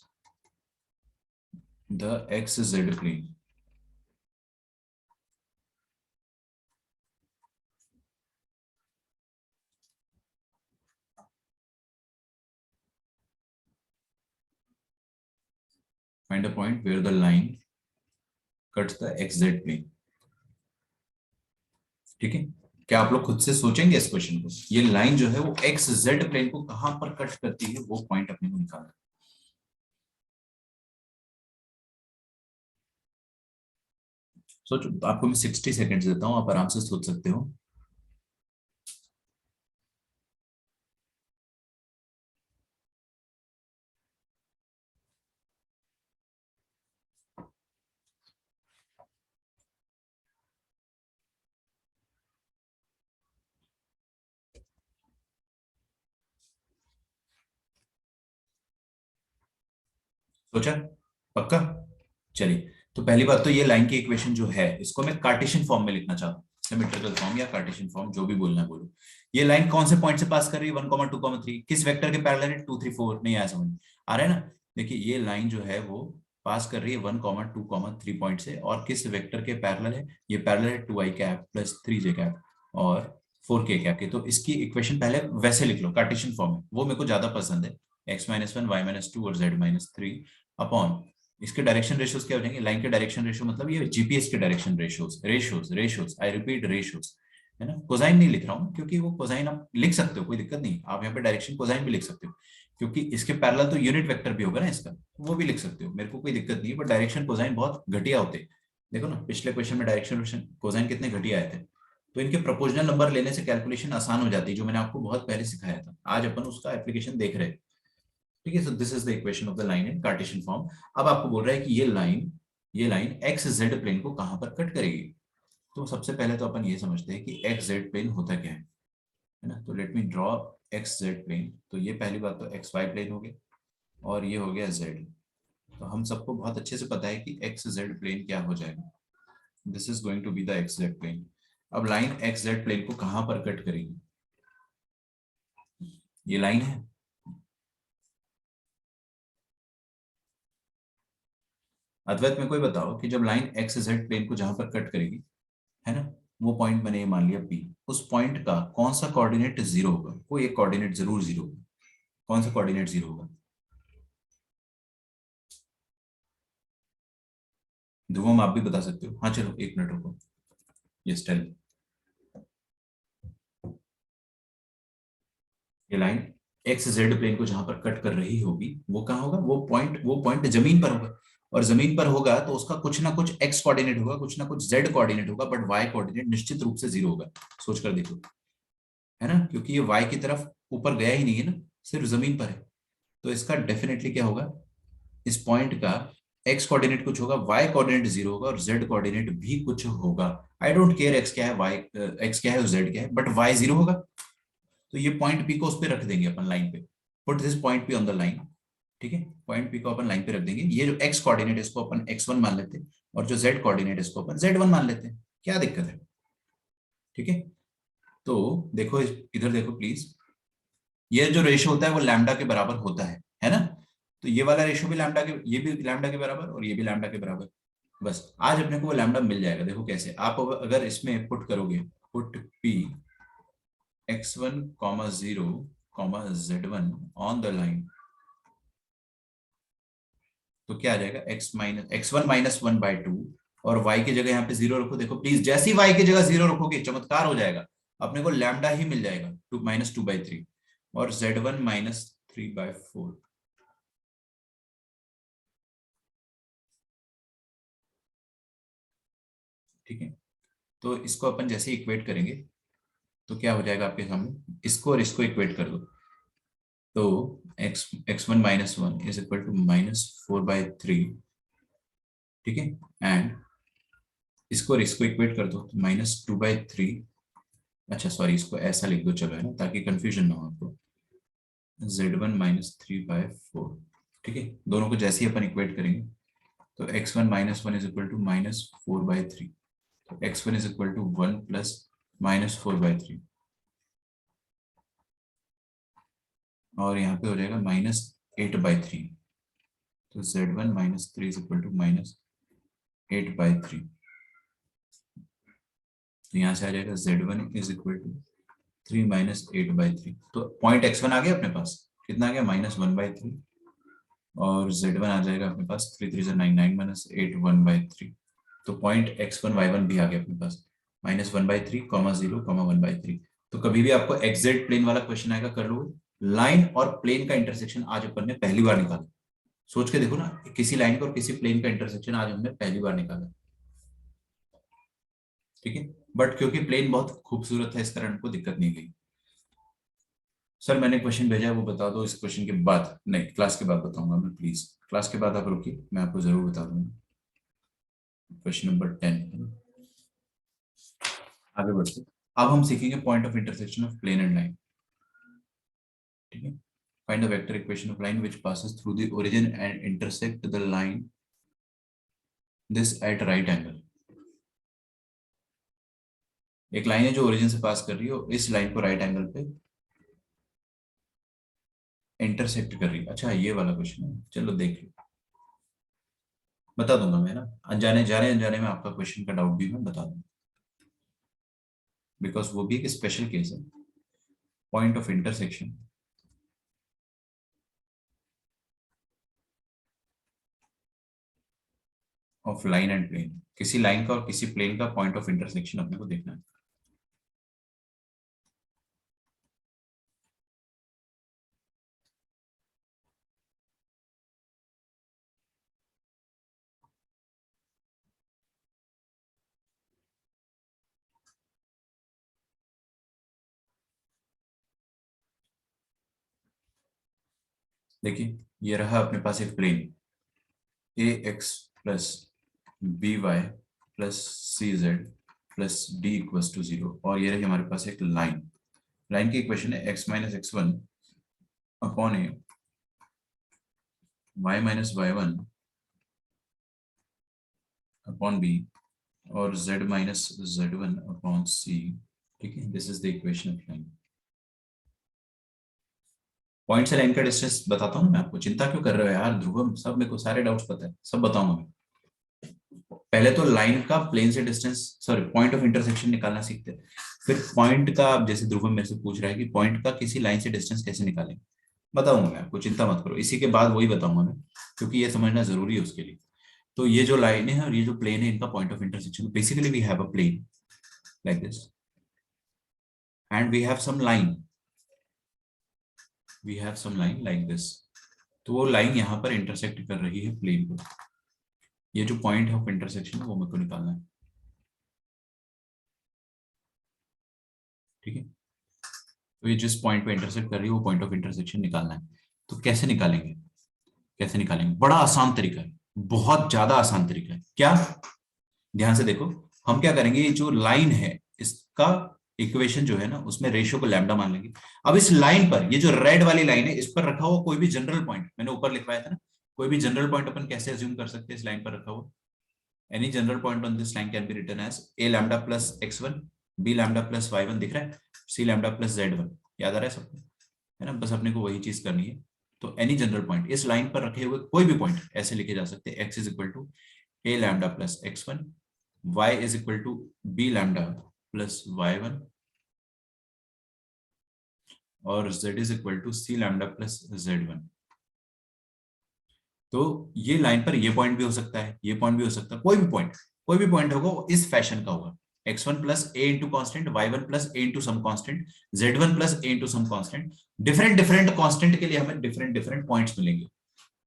the x z plane. Find a point where the line cuts the x z plane. ठीक है, क्या आप लोग खुद से सोचेंगे इस क्वेश्चन को? ये लाइन जो है वो एक्स जेड प्लेन को कहां पर कट करती है, वो पॉइंट अपने को निकालना है। सोचो, आपको मैं 60 सेकेंड्स देता हूं, आप आराम से सोच सकते हो। सोचा? पक्का? चलिए, तो पहली बात तो ये लाइन की इक्वेशन जो है इसको मैं कार्टेशियन फॉर्म में लिखना चाहता हूँ, सिमेट्रिकल फॉर्म या कार्टेशियन फॉर्म, जो भी बोलना है बोलो। ये लाइन कौन से पॉइंट से पास कर रही है? 1,2,3। किस वेक्टर के पैरेलल है? 2, 3, 4। नहीं आया समझ? आ रहा है ना? देखिए, ये लाइन जो है वो पास कर रही है 1,2,3 पॉइंट से, और किस वेक्टर के पैरेलल है? ये पैरेलल है 2i cap plus 3j cap और 4k कैप के। तो इसकी इक्वेशन पहले वैसे लिख लो कार्टेशियन फॉर्म में, वो मेरे को ज्यादा पसंद है। x-1 y-2 और z-3 अपॉन इसके डायरेक्शन रेशियोज क्या हो जाएंगे? लाइन के डायरेक्शन रेशियो मतलब ये जीपीएस के direction ratios, ratios I repeat ratios, है ना? कोसाइन नहीं लिख रहा हूँ क्योंकि वो कोसाइन आप लिख सकते हो, कोई दिक्कत नहीं, आप यहाँ पे डायरेक्शन कोसाइन भी लिख सकते हो, क्योंकि इसके पैरेलल तो यूनिट वेक्टर भी होगा ना इसका, वो भी लिख सकते हो, मेरे को कोई दिक्कत नहीं है। बट डायरेक्शन कोसाइन बहुत घटिया होते हैं। देखो ना, पिछले क्वेश्चन में डायरेक्शन कोसाइन कितने घटिया आए थे। तो इनके प्रोपोर्शनल नंबर लेने से कैलकुलेशन आसान हो जाती है, जो मैंने आपको बहुत पहले सिखाया था। आज अपन उसका एप्लीकेशन देख रहे हैं। ठीक है, सो this is the equation of the line in Cartesian form. अब आपको बोल रहा है कि ये लाइन एक्स जेड प्लेन को कहां पर कट करेगी। तो सबसे पहले तो अपन ये समझते हैं कि एक्स जेड प्लेन होता क्या है ना? तो let me draw x z plane. तो ये पहली बात तो एक्स वाई प्लेन हो गया, और ये हो गया जेड। तो हम सबको बहुत अच्छे से पता है कि एक्स जेड प्लेन क्या हो जाएगा। This is going to be the x z plane. अब लाइन एक्स जेड प्लेन को कहां पर कट करेगी? ये लाइन है, अद्वैत में कोई बताओ कि जब लाइन एक्स जेड प्लेन को जहां पर कट करेगी, है ना, वो पॉइंट मैंने ये मान लिया पी, उस पॉइंट का कौन सा कोऑर्डिनेट जीरो होगा? कोई एक कोऑर्डिनेट जरूर जीरो होगा। कौन सा कोऑर्डिनेट जीरो होगा? ध्रुवम आप भी बता सकते हो। हाँ चलो, 1 मिनट रुको। Yes tell. ये लाइन एक्स जेड प्लेन को जहां पर कट कर रही होगी वो कहाँ होगा? वो पॉइंट जमीन पर होगा, और जमीन पर होगा तो उसका कुछ ना कुछ एक्स कोऑर्डिनेट होगा, कुछ ना कुछ जेड कोऑर्डिनेट होगा, बट वाई कोऑर्डिनेट निश्चित रूप से जीरो होगा। सोच कर देखो, है ना, क्योंकि ये वाई की तरफ ऊपर गया ही नहीं है ना, सिर्फ जमीन पर है। तो इसका डेफिनेटली क्या होगा? इस पॉइंट का एक्स कोऑर्डिनेट कुछ होगा, वाई कोऑर्डिनेट जीरो होगा, और जेड कोऑर्डिनेट भी कुछ होगा। आई डोंट केयर एक्स क्या है, वाई एक्स क्या है और जेड क्या है, बट वाई जीरो होगा। तो ये पॉइंट पी को उस पर रख देंगे अपन लाइन पे। Put this point P on the line. ठीक है, पॉइंट पी को अपन लाइन पे रख देंगे। ये जो एक्स कोऑर्डिनेट है इसको अपन x1 मान लेते हैं, और जो जेड कोऑर्डिनेट है इसको अपन z1 मान लेते हैं। क्या दिक्कत है? ठीक है, तो देखो इधर देखो प्लीज। ये जो रेशियो होता है वो लैम्डा के बराबर होता है ना? तो ये वाला रेशियो भी लैम्डा के, ये भी लैम्डा के बराबर, और ये भी लैम्डा के बराबर। बस आज अपने को वो लैम्डा मिल जाएगा। देखो कैसे, आप अगर इसमें पुट करोगे, put P x1, 0, z1 on the line, तो क्या आ जाएगा? x1 - 1/2, और y की जगह यहाँ पे जीरो रखो। देखो प्लीज, जैसे ही y की जगह जीरो रखोगे चमत्कार हो जाएगा, अपने को लैम्डा ही मिल जाएगा, 2 - 2/3, और z1 -3/4। ठीक है, तो इसको अपन जैसे इक्वेट करेंगे तो क्या हो जाएगा आपके सामने? इसको और इसको इक्वेट कर दो, तो x1 - 1 इज इक्वल टू -4/3। ठीक है, एंड इसको और इसको इक्वेट कर दो तो -2/3। अच्छा सॉरी, इसको ऐसा लिख दो चलो, है ना, ताकि कंफ्यूजन ना हो आपको। z1 minus 3/4। ठीक है, दोनों को जैसे ही अपन इक्वेट करेंगे तो x1 minus 1 is equal to minus 4/3। तो x1 is equal to 1 plus minus 4/3, और यहाँ पे हो जाएगा माइनस 8/3। तो z1 minus 3 is equal to minus 8/3। तो यहाँ से आ जाएगा z1 is equal to 3 minus 8/3। तो पॉइंट x1 आ गया अपने पास, कितना आ गया माइनस 1/3, और z1 आ जाएगा अपने पास 3 3 9 9 माइनस 8 1/3। तो पॉइंट x1 y1 भी आ गया अपने पास, माइनस 1/3 कॉमा 0 कॉमा 1/3। तो कभी भी आपको एग्जैक्ट प्लेन वाला क्वेश्चन आएगा, कर लो। लाइन और प्लेन का इंटरसेक्शन आज अपन ने पहली बार निकाला। सोच के देखो ना, किसी लाइन का और किसी प्लेन का इंटरसेक्शन आज हमने पहली बार निकाला। ठीक है, बट क्योंकि प्लेन बहुत खूबसूरत है इस कारण हमको दिक्कत नहीं गई। सर मैंने क्वेश्चन भेजा है वो बता दो, इस क्वेश्चन के बाद नहीं, क्लास के बाद बताऊंगा मैं, प्लीज क्लास के बाद आप रुकिए, मैं आपको जरूर बता दूंगा। क्वेश्चन नंबर 10 आगे बढ़ते। अब हम सीखेंगे point of intersection of plane and line. ठीक है, find the vector equation of line which passes through the origin and intersect the line this at right angle. एक लाइन है जो ओरिजिन से पास कर रही है और इस लाइन को राइट एंगल पे इंटरसेक्ट कर रही है। अच्छा ये वाला क्वेश्चन है, चलो देख लो, बता दूंगा मैं ना, अनजाने जाने अनजाने में आपका क्वेश्चन का डाउट भी मैं बता दूंगा, बिकॉज वो भी एक स्पेशल केस है। Point of intersection of line and plane, किसी लाइन का और किसी प्लेन का पॉइंट ऑफ इंटरसेक्शन अपने को देखना है। देखिए ये रहा अपने पास एक plane, a x plus b y plus c z plus d equals to 0, और ये रही हमारे पास एक लाइन। लाइन की इक्वेशन है x minus x1 upon a y minus y1 upon b और z minus z1 upon c. ठीक है, this is the equation of line. Point से लाइन का डिस्टेंस बताता हूँ मैं आपको, चिंता क्यों कर रहे हो यार ध्रुवम, सब मेरे को सारे डाउट्स पता है, सब बताऊंगा मैं। पहले तो लाइन का प्लेन से distance, sorry point of intersection निकालना सीखते हैं, फिर पॉइंट का, जैसे ध्रुवम मेरे से पूछ रहा है कि पॉइंट का किसी लाइन से डिस्टेंस कैसे निकालेंगे, बताऊंगा मैं आपको, चिंता मत करो, इसी के बाद वही बताऊंगा मैं, क्योंकि ये समझना जरूरी है उसके लिए। तो ये जो लाइन है और ये जो प्लेन है, इनका point of intersection, basically we have a plane like this and we have some line like this. तो वो लाइन यहाँ पर इंटरसेक्ट कर रही है प्लेन को, ये जो पॉइंट ऑफ इंटरसेक्शन है वो मेरे को निकालना है। ठीक है, तो ये जिस पॉइंट पे इंटरसेक्ट कर रही है वो पॉइंट ऑफ इंटरसेक्शन निकालना है। तो कैसे निकालेंगे, कैसे निकालेंगे, बड़ा आसान तरीका है, बहुत ज्यादा आसान तरीका है। क्या, ध्यान से देखो, हम क्या करेंगे, ये जो लाइन है इसका इक्वेशन जो है ना, उसमें रेशियो को लैम्डा मान लेंगे। अब इस लाइन पर, ये जो रेड वाली लाइन है, इस पर रखा हुआ कोई भी जनरल पॉइंट, मैंने ऊपर लिखवाया था ना, कोई भी जनरल पॉइंट अपन कैसे अज्यूम कर सकते हैं इस लाइन पर रखा हुआ। Any general point on this line can be written as a lambda plus x1, b lambda plus y1 दिख रहा है, सी लैम्डा प्लस z1, याद आ रहा है सबको, है ना, बस अपने को वही चीज करनी है। तो एनी जनरल पॉइंट, इस लाइन पर रखे हुए कोई भी पॉइंट ऐसे लिखे जा सकते हैं, x is equal to a lambda plus x1, y is equal to b lambda plus y1, और z is equal to c lambda plus z1। तो ये लाइन पर ये पॉइंट भी हो सकता है, ये पॉइंट भी हो सकता है, कोई भी पॉइंट होगा वो इस फैशन का होगा, x1 plus a into constant, y1 plus a into some constant, z1 plus a into some constant. Different different constant के लिए हमें डिफरेंट डिफरेंट पॉइंट्स मिलेंगे,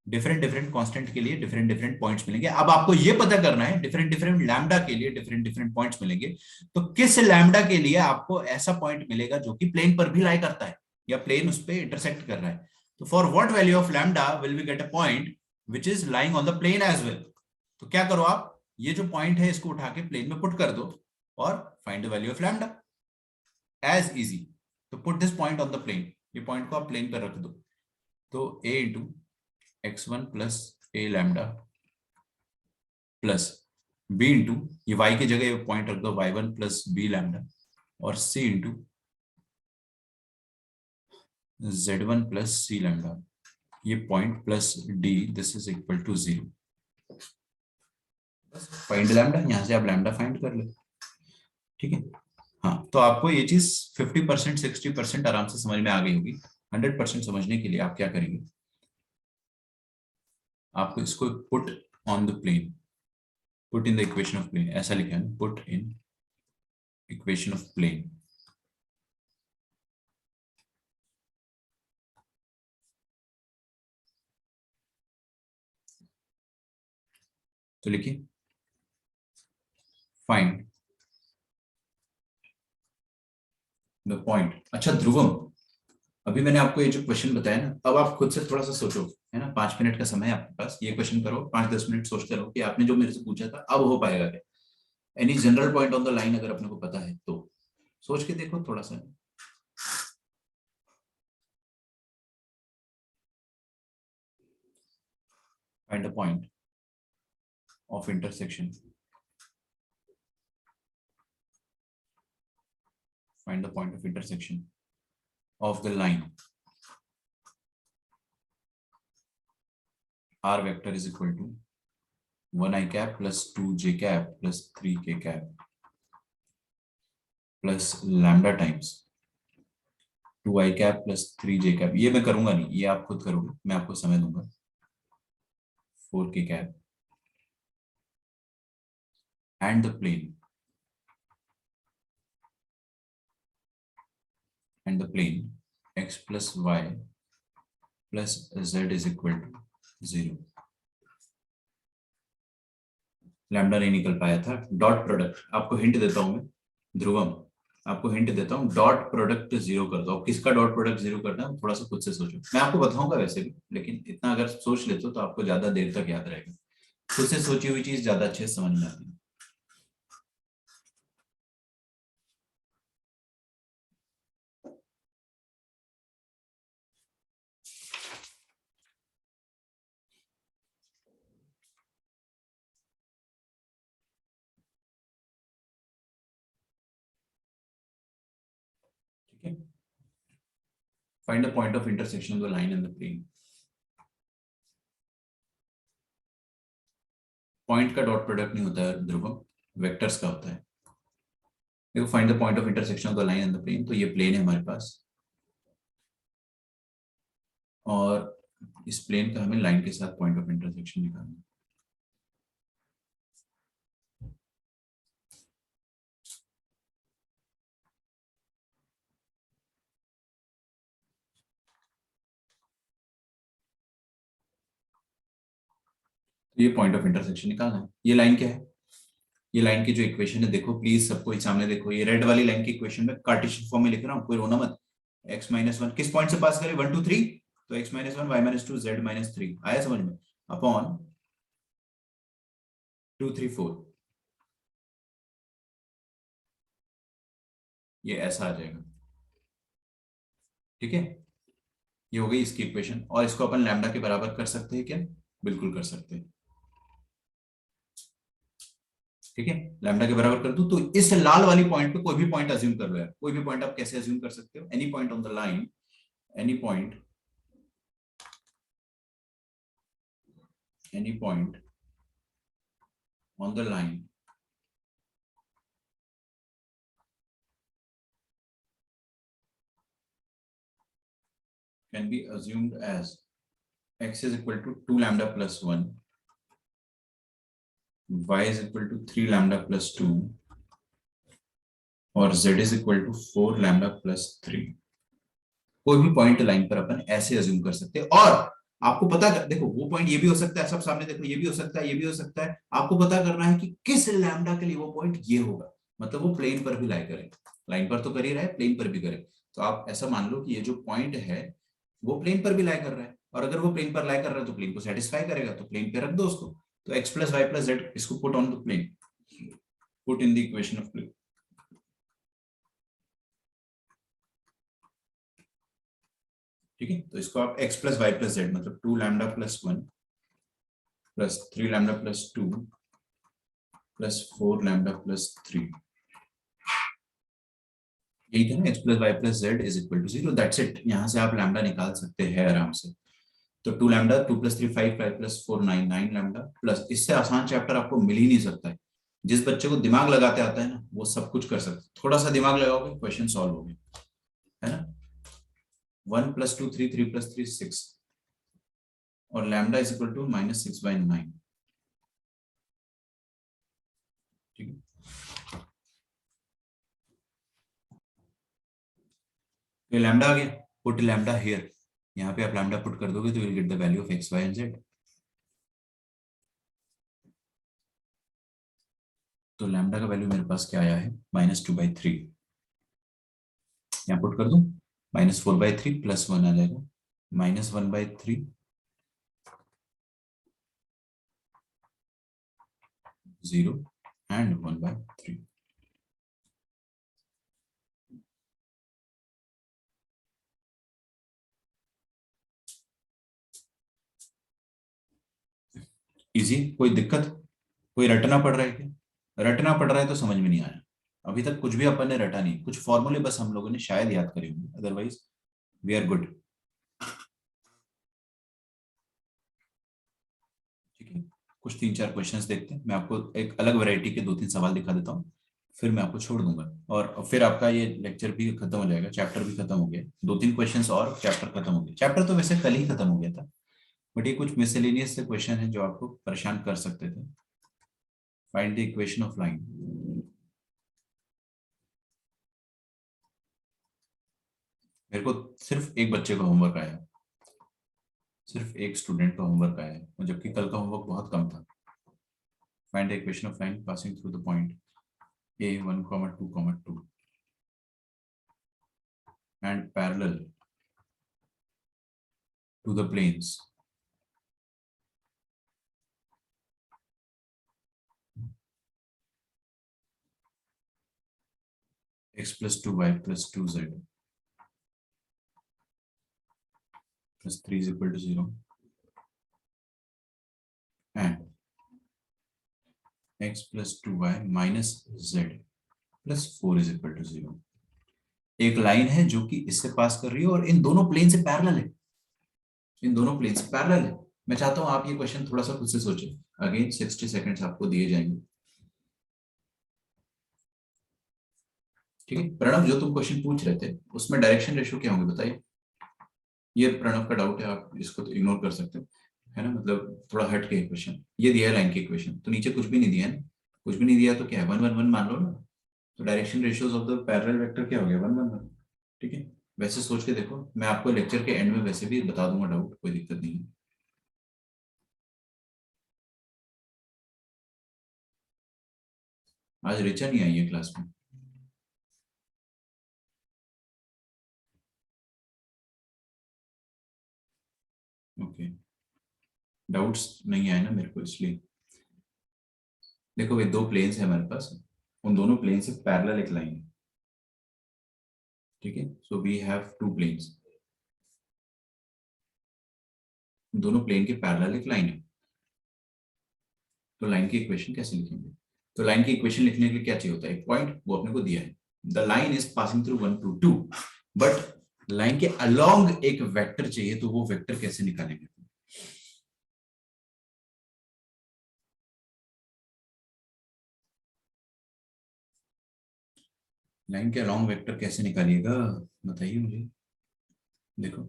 डिफरेंट डिफरेंट कांस्टेंट के लिए डिफरेंट डिफरेंट पॉइंट्स मिलेंगे। अब आपको ये पता करना है डिफरेंट डिफरेंट लैम्डा के लिए डिफरेंट डिफरेंट पॉइंट्स मिलेंगे, तो किस लैम्डा के लिए आपको ऐसा पॉइंट मिलेगा जो कि प्लेन पर भी लाई करता है या प्लेन उस पर इंटरसेक्ट कर रहा है। तो for what value of lambda will we get a point which is lying on the plane as well. तो क्या करो आप, ये जो पॉइंट है इसको उठा के प्लेन में पुट कर दो और find the value of lambda, as easy. तो put this point on the plane, ये पॉइंट को आप प्लेन पर रख दो, तो a into x1 plus a lambda plus b into ये y की जगह पॉइंट रख दो y1 प्लस बी लैम्डा और c into z1 plus c lambda ये point plus d this is equal to 0। Find lambda, यहां से आप लैम्डा फाइंड कर ले। ठीक है, हाँ तो आपको ये चीज 50% 60% आराम से समझ में आ गई होगी। 100% समझने के लिए आप क्या करेंगे, आपको इसको put on the plane, put in the equation of plane, ऐसा लिखा है, put in equation of plane. तो लिखिए फाइंड द पॉइंट। अच्छा ध्रुवम, अभी मैंने आपको ये जो क्वेश्चन बताया ना, अब आप खुद से थोड़ा सा सोचो, है ना, 5 मिनट का समय है आपके पास, ये क्वेश्चन करो, 5-10 मिनट सोचते रहो कि आपने जो मेरे से पूछा था अब हो पाएगा क्या। Any general point on the line अगर अपने को पता है तो सोच के देखो थोड़ा सा। Find the point of intersection, find the point of intersection of the line r vector is equal to 1 I cap plus 2 j cap plus 3 k cap plus lambda times 2 I cap plus 3 j cap। ये मैं करूंगा नहीं, ये आप खुद करोगे, मैं आपको समय दूंगा। 4 k cap and the plane x plus y plus z is equal to 0। Lambda नहीं निकल पाया था, डॉट प्रोडक्ट आपको हिंट देता हूं मैं ध्रुवम, आपको हिंट देता हूं, डॉट प्रोडक्ट 0 कर दो। किसका डॉट प्रोडक्ट 0 करना है थोड़ा सा खुद से सोचो, मैं आपको बताऊंगा वैसे भी, लेकिन इतना अगर सोच लेते हो तो आपको ज्यादा देर तक याद रहेगा। खुद से सोची हुई चीज ज्यादा अच्छे से समझ में आती है। ठीक है, find the point of intersection of the line and the plane. Point का डॉट प्रोडक्ट नहीं होता है ध्रुवम, वेक्टर्स का होता है। देखो find the point of intersection of the line and the plane, तो ये प्लेन है हमारे पास और इस प्लेन का हमें लाइन के साथ पॉइंट ऑफ इंटरसेक्शन निकालना है। तो ये पॉइंट ऑफ इंटरसेक्शन निकालना है। ये लाइन क्या है, ये लाइन की जो इक्वेशन है देखो प्लीज, सबको सामने देखो, ये रेड वाली लाइन की इक्वेशन में कार्टेशियन फॉर्म में लिख रहा हूँ, कोई रोना मत। x-1 किस पॉइंट से पास करें, 1 2 3, तो x-1 y-2 z-3 आया समझ में, अपॉन 2 3 4, ये ऐसा आ जाएगा। ठीक है, ये हो गई इसकी इक्वेशन, और इसको अपन लैम्डा के बराबर कर सकते हैं क्या, बिल्कुल कर सकते हैं। ठीक है, लैम्डा के बराबर कर दूं तो इस लाल वाली पॉइंट पे कोई भी पॉइंट अज्यूम कर लो यार, कोई भी पॉइंट आप कैसे अज्यूम कर सकते हो, any point on the line, any point, any point on the line can be assumed as x is equal to 2 lambda plus 1, y is equal to 3 lambda plus 2 और z is equal to 4 lambda plus 3। कोई भी point line पर अपन ऐसे assume कर सकते हैं, और आपको पता कर, देखो वो पॉइंट ये भी हो सकता है, सब सामने देखो, ये भी हो सकता है, ये भी हो सकता है, आपको पता करना है कि किस लैम्डा के लिए वो पॉइंट ये होगा, मतलब वो प्लेन पर भी लाई करे, लाइन पर तो कर ही रहा है, प्लेन पर भी करे। तो आप ऐसा मान लो कि ये जो पॉइंट है वो प्लेन पर भी लाई कर रहा है, और अगर वो प्लेन पर लाई कर रहा है तो प्लेन को सेटिस्फाई करेगा, तो प्लेन पे रख दो उसको। तो x plus y plus z, इसको put on the plane, put in the equation of plane. ठीक है, तो इसको आप x plus y plus z मतलब 2 lambda plus 1 plus 3 lambda plus 2 plus 4 lambda plus 3, यही था ना, x plus y plus z is equal to 0, that's it. यहाँ से आप लैम्डा निकाल सकते हैं आराम से। तो 2 lambda 2 plus 3 5 5 plus 4 9 9 lambda plus, इससे आसान चैप्टर आपको मिल ही नहीं सकता है। जिस बच्चे को दिमाग लगाते आता है ना वो सब कुछ कर सकते हैं, थोड़ा सा दिमाग लगाओगे क्वेश्चन सॉल्व हो गया, है ना। 1 प्लस 2 3 3 प्लस 3 6 और लैम्डा इज इक्वल टू -6/9, ठीक है। ये लैम्डा आ गया, पुट लैम्डा हियर, यहाँ पे आप लैम्डा पुट कर दोगे तो will get the value of x y and z। तो लैम्डा का वैल्यू मेरे पास क्या आया है, -2/3, यहाँ पुट कर दूं, -4/3 प्लस 1 आ जाएगा, -1/3 0 एंड 1/3। इजी, कोई दिक्कत, कोई रटना पड़ रहा है क्या? रटना पड़ रहा है तो समझ में नहीं आया, अभी तक कुछ भी अपन ने रटा नहीं, कुछ फॉर्मूले बस हम लोगों ने शायद याद करे होंगे, अदरवाइज वी आर गुड, ठीक है। कुछ 3 4 क्वेश्चंस देखते हैं, मैं आपको एक अलग वैरायटी के 2 3 सवाल दिखा देता हूँ, फिर मैं आपको छोड़ दूंगा और फिर आपका ये लेक्चर भी खत्म हो जाएगा, चैप्टर भी खत्म हो गया, 2 3 क्वेश्चंस और चैप्टर खत्म हो गया। चैप्टर तो वैसे कल ही खत्म हो गया था, बट ये कुछ मिसलेनियस से क्वेश्चन है जो आपको परेशान कर सकते थे। Find the equation of line, मेरे को सिर्फ एक बच्चे का होमवर्क आया, सिर्फ एक स्टूडेंट का होमवर्क आया है, जबकि कल का होमवर्क बहुत कम था। Find the equation of line passing through the point a1, 2, 2 and parallel to the planes x plus 2y plus 2z plus 3 is equal to 0 and x plus 2y minus z plus 4 is equal to 0। एक line है जो कि इससे पास कर रही है और इन दोनों प्लेन से पैरेलल है, इन दोनों प्लेन से पैरेलल है। मैं चाहता हूं आप ये क्वेश्चन थोड़ा सा खुद से सोचें, अगेन 60 सेकंड्स आपको दिए जाएंगे, ठीक है। प्रणव, जो तुम क्वेश्चन पूछ रहे थे उसमें डायरेक्शन रेशियो क्या होंगे बताइए। ये प्रणव का डाउट है, आप इसको तो इग्नोर कर सकते हो, है ना, मतलब थोड़ा हट के क्वेश्चन। ये दिया है लाइन के इक्वेशन, तो नीचे कुछ भी नहीं दिया है ना, कुछ भी नहीं दिया तो क्या है, 1 1 1 मान लो ना, तो direction ratios of the parallel vector क्या हो गया, 1 1 1, ठीक है। वैसे सोच के देखो, मैं आपको लेक्चर के एंड में वैसे भी बता दूंगा डाउट, कोई दिक्कत नहीं है। आज रिचा नहीं आई है क्लास में, ओके, डाउट्स नहीं आए ना मेरे को इसलिए। देखो भाई, 2 प्लेन्स है हमारे पास, उन दोनों प्लेन से पैरेलल एक लाइन है, ठीक है। सो वी हैव 2 प्लेन्स, दोनों प्लेन के पैरेलल एक लाइन है, तो लाइन की इक्वेशन कैसे लिखेंगे? तो लाइन की इक्वेशन लिखने के लिए क्या चाहिए होता है, एक पॉइंट, वो अपने को दिया है, the line is passing through 1 2 2, but line के अलोंग एक वेक्टर चाहिए, तो वो वेक्टर कैसे निकालेंगे? लाइन के अलोंग वेक्टर कैसे निकालिएगा, बताइए मुझे। देखो,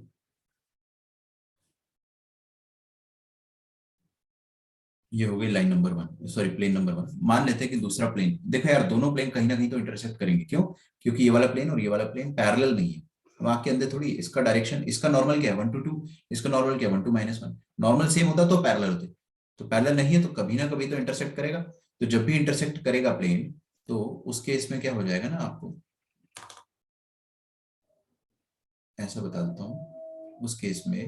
ये हो गई line number 1, sorry plane number 1। मान लेते हैं कि दूसरा प्लेन, देखो यार दोनों प्लेन कहीं ना कहीं तो इंटरसेक्ट करेंगे, क्यों? क्योंकि ये वाला प्लेन और ये वाला प्लेन पैरेलल नहीं है, वहां के अंदर थोड़ी, इसका डायरेक्शन, इसका नॉर्मल क्या है 1 2 2, इसका नॉर्मल क्या है 1 2 -1, नॉर्मल सेम होता तो पैरेलल होते, तो पैरेलल नहीं है तो कभी ना कभी तो इंटरसेक्ट करेगा। तो जब भी इंटरसेक्ट करेगा प्लेन, तो उस केस में क्या हो जाएगा ना, आपको ऐसा बता देता हूँ, उस केस में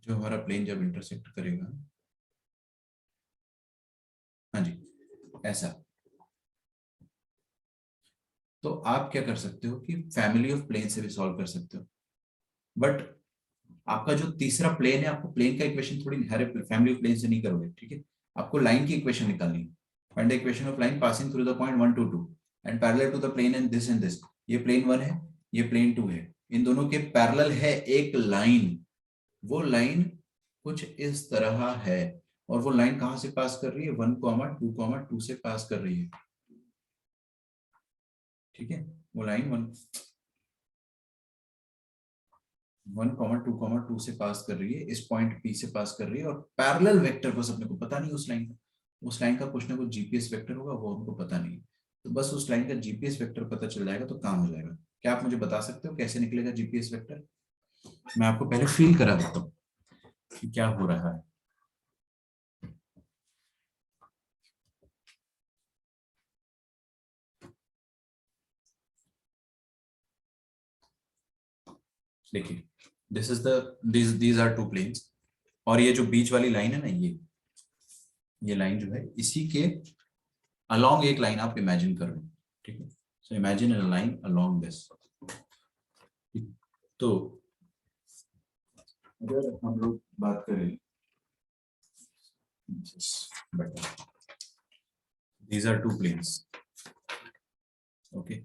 जो हमारा प्लेन जब इंटरसेक्ट करेगा, हाँ जी, ऐसा, तो आप क्या कर सकते हो कि फैमिली ऑफ प्लेन से भी सॉल्व कर सकते हो। बट आपका जो तीसरा प्लेन है, आपको प्लेन का इक्वेशन थोड़ी हर फैमिली प्लेन से नहीं करोगे, ठीक है, आपको लाइन की इक्वेशन निकालनी है। Find the equation of line passing through the point 1 2 2 and parallel to the plane and this. ये प्लेन 1 है, ये प्लेन 2 है, इन दोनों के पैरेलल है एक लाइन। वो लाइन कुछ इस तरह है, और वो लाइन कहां से पास कर रही है, 1,2,2 से पास कर रही है, ठीक है। वो लाइन 1,2,2 से पास कर रही है, इस पॉइंट पी से पास कर रही है, और पैरेलल वेक्टर बस अपने को पता नहीं उस लाइन का, उस लाइन का कुछ ना कुछ जीपीएस वेक्टर होगा, वो हमको पता नहीं है। तो बस उस लाइन का जीपीएस वेक्टर पता चल जाएगा तो काम हो जाएगा। क्या आप मुझे बता सकते हो कैसे निकलेगा जीपीएस वेक्टर? मैं आपको पहले फील करा देता हूँ कि क्या हो रहा है। देखिए, this is the these are two planes, और ये जो बीच वाली लाइन है ना, ये लाइन जो है इसी के अलोंग एक लाइन आप इमेजिन कर रहे हो, ठीक है। So imagine a line along this. तो अगर हम लोग बात करें, these are two planes, okay.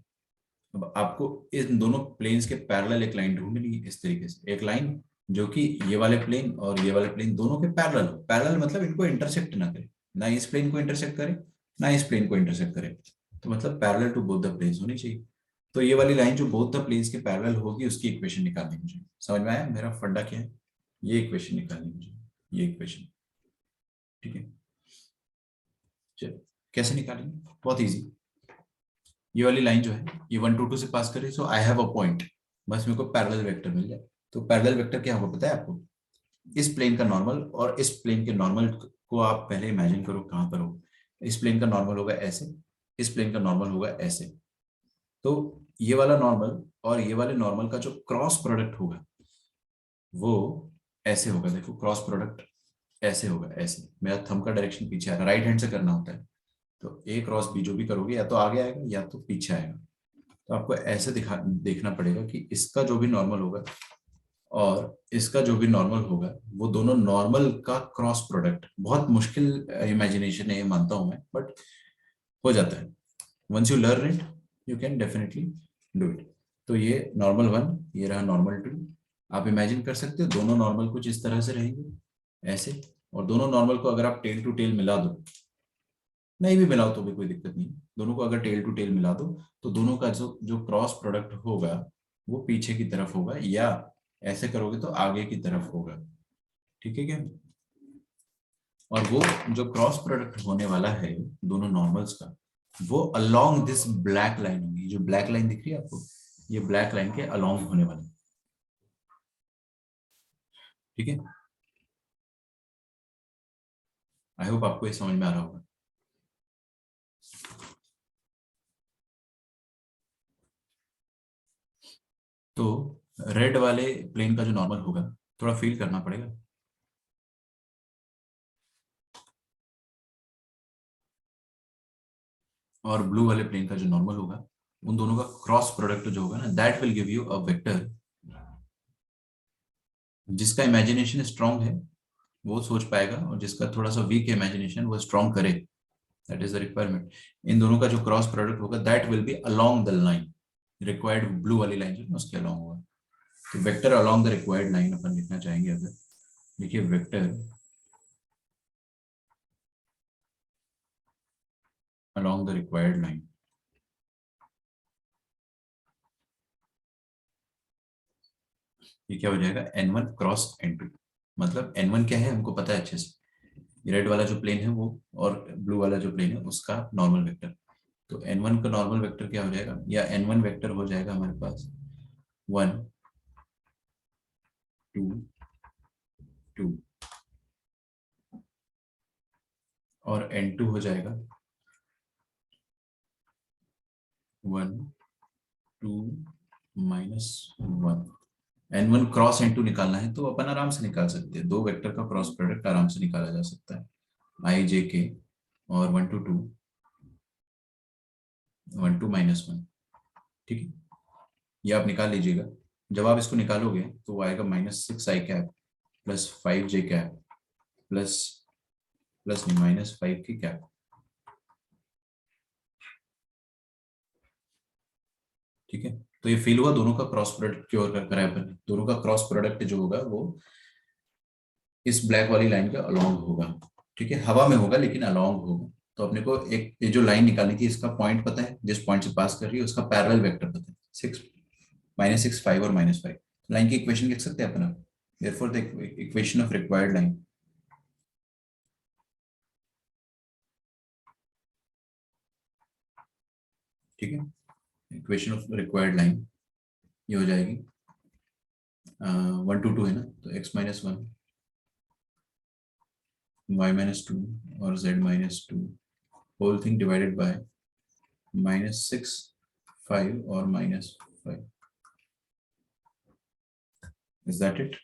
अब आपको इन दोनों प्लेन्स के पैरेलल एक लाइन ढूंढनी है, इस तरीके से एक लाइन जो कि ये वाले प्लेन और ये वाले प्लेन दोनों के पैरेलल हो। पैरेलल मतलब इनको इंटरसेक्ट ना करे, ना इस प्लेन को इंटरसेक्ट करे ना इस प्लेन को इंटरसेक्ट करे, तो मतलब parallel to both the planes होनी चाहिए। तो ये वाली लाइन जो बोथ द प्लेन्स के पैरेलल होगी, उसकी इक्वेशन निकालनी मुझे। समझ में आया मेरा फंडा क्या है? ये इक्वेशन निकालनी मुझे, ये इक्वेशन, ठीक है। चलो कैसे निकालेंगे, बहुत इजी। ये वाली लाइन जो है ये 1 2 2 से पास कर रही है, सो आई हैव अ पॉइंट, बस मेरे को पैरेलल वेक्टर मिल जाए। तो पैरेलल वेक्टर क्या होगा पता है आपको? इस प्लेन का नॉर्मल और इस प्लेन के नॉर्मल को आप पहले इमेजिन करो कहां पर हो। इस प्लेन का नॉर्मल होगा ऐसे, इस प्लेन का नॉर्मल होगा ऐसे। तो ये वाला नॉर्मल और ये वाले नॉर्मल का जो क्रॉस प्रोडक्ट होगा वो ऐसे होगा। देखो क्रॉस प्रोडक्ट ऐसे होगा, ऐसे। मेरा थंब का डायरेक्शन पीछे आ रहा है, राइट हैंड से करना होता है। तो ए क्रॉस बी जो भी करोगे या तो आगे आएगा या तो पीछे आएगा। तो आपको ऐसे देखना पड़ेगा कि इसका जो भी नॉर्मल होगा और इसका जो भी नॉर्मल होगा, वो दोनों नॉर्मल का क्रॉस प्रोडक्ट। बहुत मुश्किल इमेजिनेशन है ये, मानता हूं मैं, बट हो जाता है। Once you learn it you can definitely do it. तो ये नॉर्मल 1, ये रहा नॉर्मल 2। आप इमेजिन कर सकते हो दोनों नॉर्मल कुछ इस तरह से रहेंगे ऐसे, और दोनों नॉर्मल को अगर आप टेल टू टेल मिला दो, नहीं भी मिलाओ तो भी कोई दिक्कत नहीं, दोनों को अगर टेल टू टेल मिला दो तो दोनों का जो जो क्रॉस प्रोडक्ट होगा वो पीछे की तरफ होगा, या ऐसे करोगे तो आगे की तरफ होगा, ठीक है क्या? और वो जो क्रॉस प्रोडक्ट होने वाला है दोनों नॉर्मल्स का, वो अलोंग दिस ब्लैक लाइन होगी। जो ब्लैक लाइन दिख रही है आपको, ये ब्लैक लाइन के अलोंग होने वाला, ठीक है। आई होप आपको ये समझ में आ रहा होगा। तो रेड वाले प्लेन का जो नॉर्मल होगा, थोड़ा फील करना पड़ेगा। और ब्लू वाले प्लेन का जो नॉर्मल होगा, उन दोनों का क्रॉस प्रोडक्ट जो होगा ना, that will give you a vector. जिसका इमेजिनेशन स्ट्रांग है वो सोच पाएगा, और जिसका थोड़ा सा वीक इमेजिनेशन वो स्ट्रांग करे। That is the requirement. इन दोनों का जो क्रॉस प्रोडक्ट होगा that will be along the line, required blue वाली लाइन जो है उसके अलोंग होगा। तो vector along the required line अपन लिखना चाहेंगे अगर, देखिए vector along the required line. ये क्या हो जाएगा, n1 क्रॉस n2। मतलब n1 क्या है हमको पता है अच्छे से, रेड वाला जो प्लेन है वो, और ब्लू वाला जो प्लेन है उसका नॉर्मल वेक्टर। तो n1 का नॉर्मल वेक्टर क्या हो जाएगा, या n1 वेक्टर हो जाएगा हमारे पास 1 2 2, और n2 हो जाएगा 1 2 -1। n1 क्रॉस n2 निकालना है तो अपन आराम से निकाल सकते हैं, दो वेक्टर का क्रॉस प्रोडक्ट आराम से निकाला जा सकता है। आई जे के, और 1 2 2 1 2 -1, ठीक है। ये आप निकाल लीजिएगा। जब आप इसको निकालोगे तो वो आएगा -6i cap plus 5j cap plus plus नहीं -5 की कैप। ठीक है, तो ये फील हुआ, दोनों का क्रॉस प्रोडक्ट क्योर करा है अपन, दोनों का क्रॉस प्रोडक्ट जो होगा वो इस ब्लैक वाली लाइन के अलोंग होगा। ठीक है, हवा में होगा लेकिन अलोंग होगा। तो अपने को एक ये जो लाइन निकालनी थी, इसका पॉइंट पता है, जिस पॉइंट से पास कर रही है उसका पैरेलल वेक्टर पता है, 6 -6 5 और -5। लाइन की इक्वेशन लिख सकते हैं अपन अब, therefore the equation of required line. ठीक है, इक्वेशन ऑफ रिक्वायर्ड लाइन ये हो जाएगी 1 to 2 है ना, तो x-1 y-2 और z-2 whole thing divided by -6 5 और -5। Is that it?